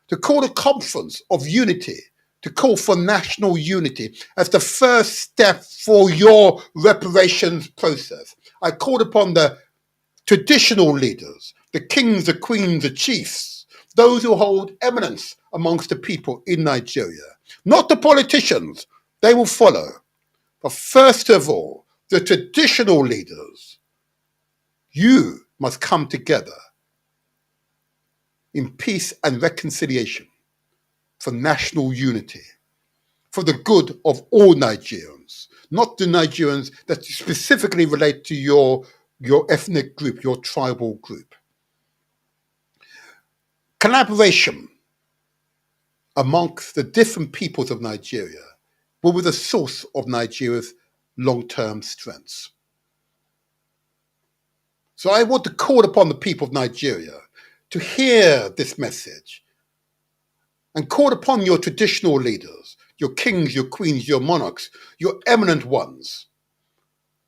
to call a conference of unity, to call for national unity as the first step for your reparations process. I called upon the traditional leaders, the kings, the queens, the chiefs, those who hold eminence amongst the people in Nigeria, not the politicians, they will follow. But first of all, the traditional leaders, you must come together in peace and reconciliation for national unity, for the good of all Nigerians, not the Nigerians that specifically relate to your ethnic group, your tribal group. Collaboration amongst the different peoples of Nigeria will be the source of Nigeria's long-term strengths. So I want to call upon the people of Nigeria to hear this message and call upon your traditional leaders, your kings, your queens, your monarchs, your eminent ones,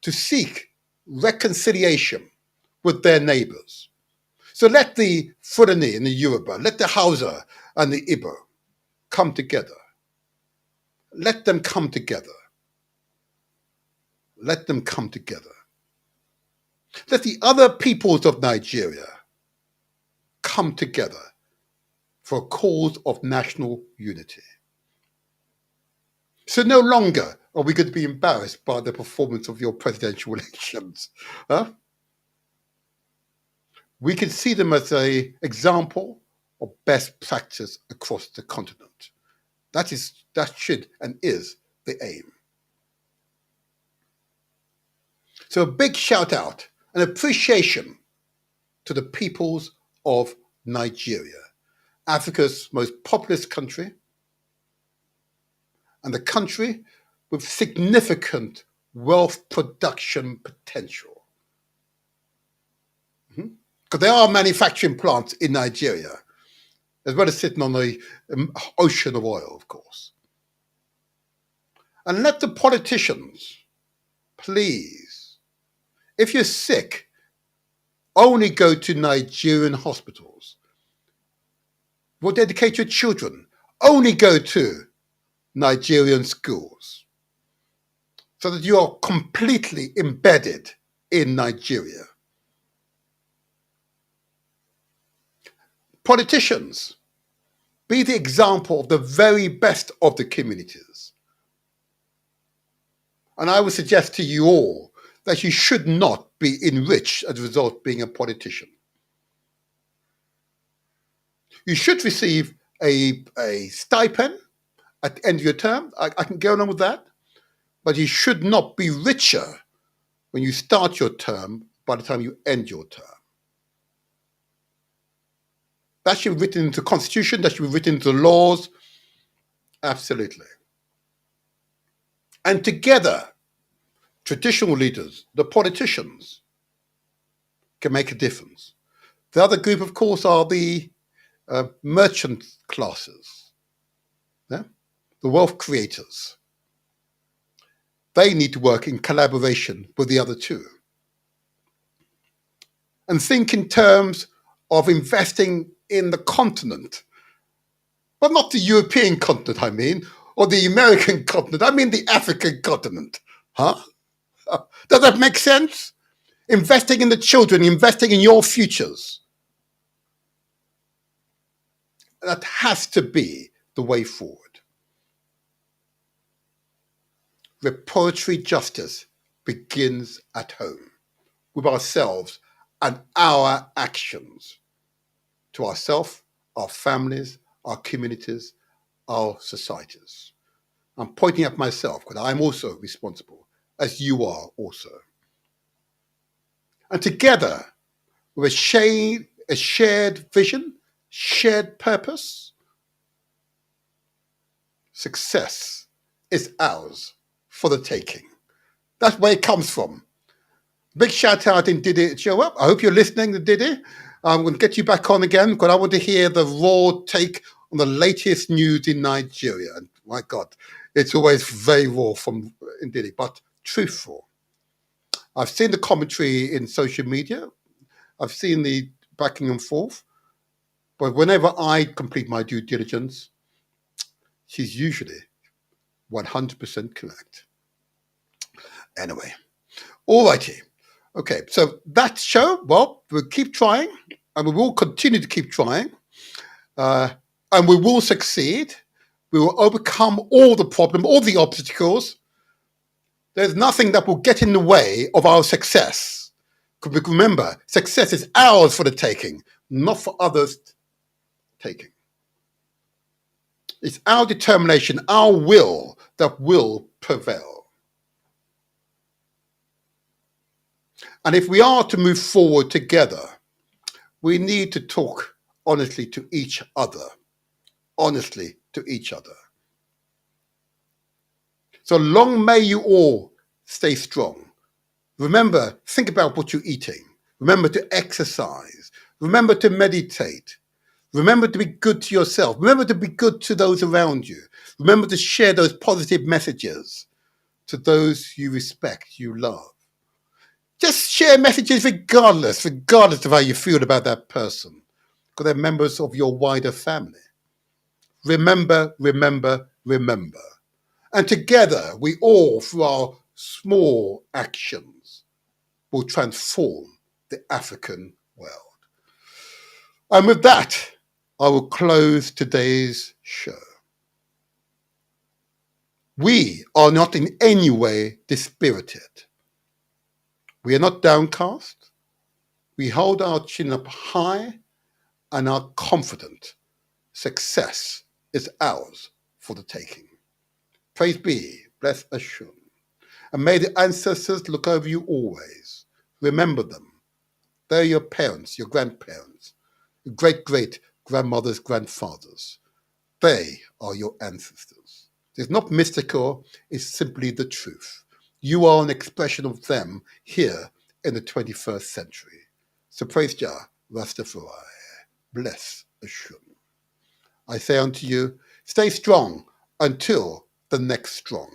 to seek reconciliation with their neighbors. So let the Fulani and the Yoruba, let the Hausa and the Igbo come together. Let them come together. Let them come together. Let the other peoples of Nigeria come together for a cause of national unity. So no longer are we going to be embarrassed by the performance of your presidential elections. Huh? We can see them as an example of best practice across the continent. That should and is the aim. So a big shout out and appreciation to the peoples of Nigeria, Africa's most populous country, and the country with significant wealth production potential. Because there are manufacturing plants in Nigeria, as well as sitting on the ocean of oil, of course. And let the politicians, please, if you're sick, only go to Nigerian hospitals. Will dedicate your children, only go to Nigerian schools, so that you are completely embedded in Nigeria. Politicians, be the example of the very best of the communities. And I would suggest to you all that you should not be enriched as a result of being a politician. You should receive a stipend at the end of your term. I can go along with that. But you should not be richer when you start your term by the time you end your term. That should be written into the Constitution. That should be written into the laws. Absolutely. And together, traditional leaders, the politicians, can make a difference. The other group, of course, are the merchant classes, yeah? The wealth creators. They need to work in collaboration with the other two. And think in terms of investing in the continent, but not the European continent, I mean, or the American continent, I mean the African continent. Huh? Does that make sense? Investing in the children, investing in your futures. That has to be the way forward. Reparatory justice begins at home, with ourselves and our actions to ourselves, our families, our communities, our societies. I'm pointing at myself because I'm also responsible, as you are also. And together, with a shared vision, shared purpose, success is ours for the taking. That's where it comes from. Big shout out in Diddy show up. I hope you're listening to Diddy. I'm going to get you back on again because I want to hear the raw take on the latest news in Nigeria. And my God, it's always very raw from in Diddy, but truthful. I've seen the commentary in social media. I've seen the backing and forth. But whenever I complete my due diligence, she's usually 100% correct. Anyway, all righty. Okay, so that show, well, we'll keep trying and we will continue to keep trying and we will succeed. We will overcome all the problems, all the obstacles. There's nothing that will get in the way of our success. Remember, success is ours for the taking, not for others taking. It's our determination, our will that will prevail. And if we are to move forward together, we need to talk honestly to each other. Honestly to each other. So long may you all stay strong. Remember, think about what you're eating. Remember to exercise. Remember to meditate. Remember to be good to yourself. Remember to be good to those around you. Remember to share those positive messages to those you respect, you love. Just share messages regardless of how you feel about that person, because they're members of your wider family. Remember, remember, remember. And together, we all, through our small actions, will transform the African world. And with that, I will close today's show. We are not in any way dispirited. We are not downcast. We hold our chin up high and are confident success is ours for the taking. Praise be, bless Ashun. And may the ancestors look over you always. Remember them. They're your parents, your grandparents, your great grandmothers, grandfathers. They are your ancestors. It's not mystical, it's simply the truth. You are an expression of them here in the 21st century. So praise Jah, Rastafari, bless Ashun. I say unto you, stay strong until the next strong.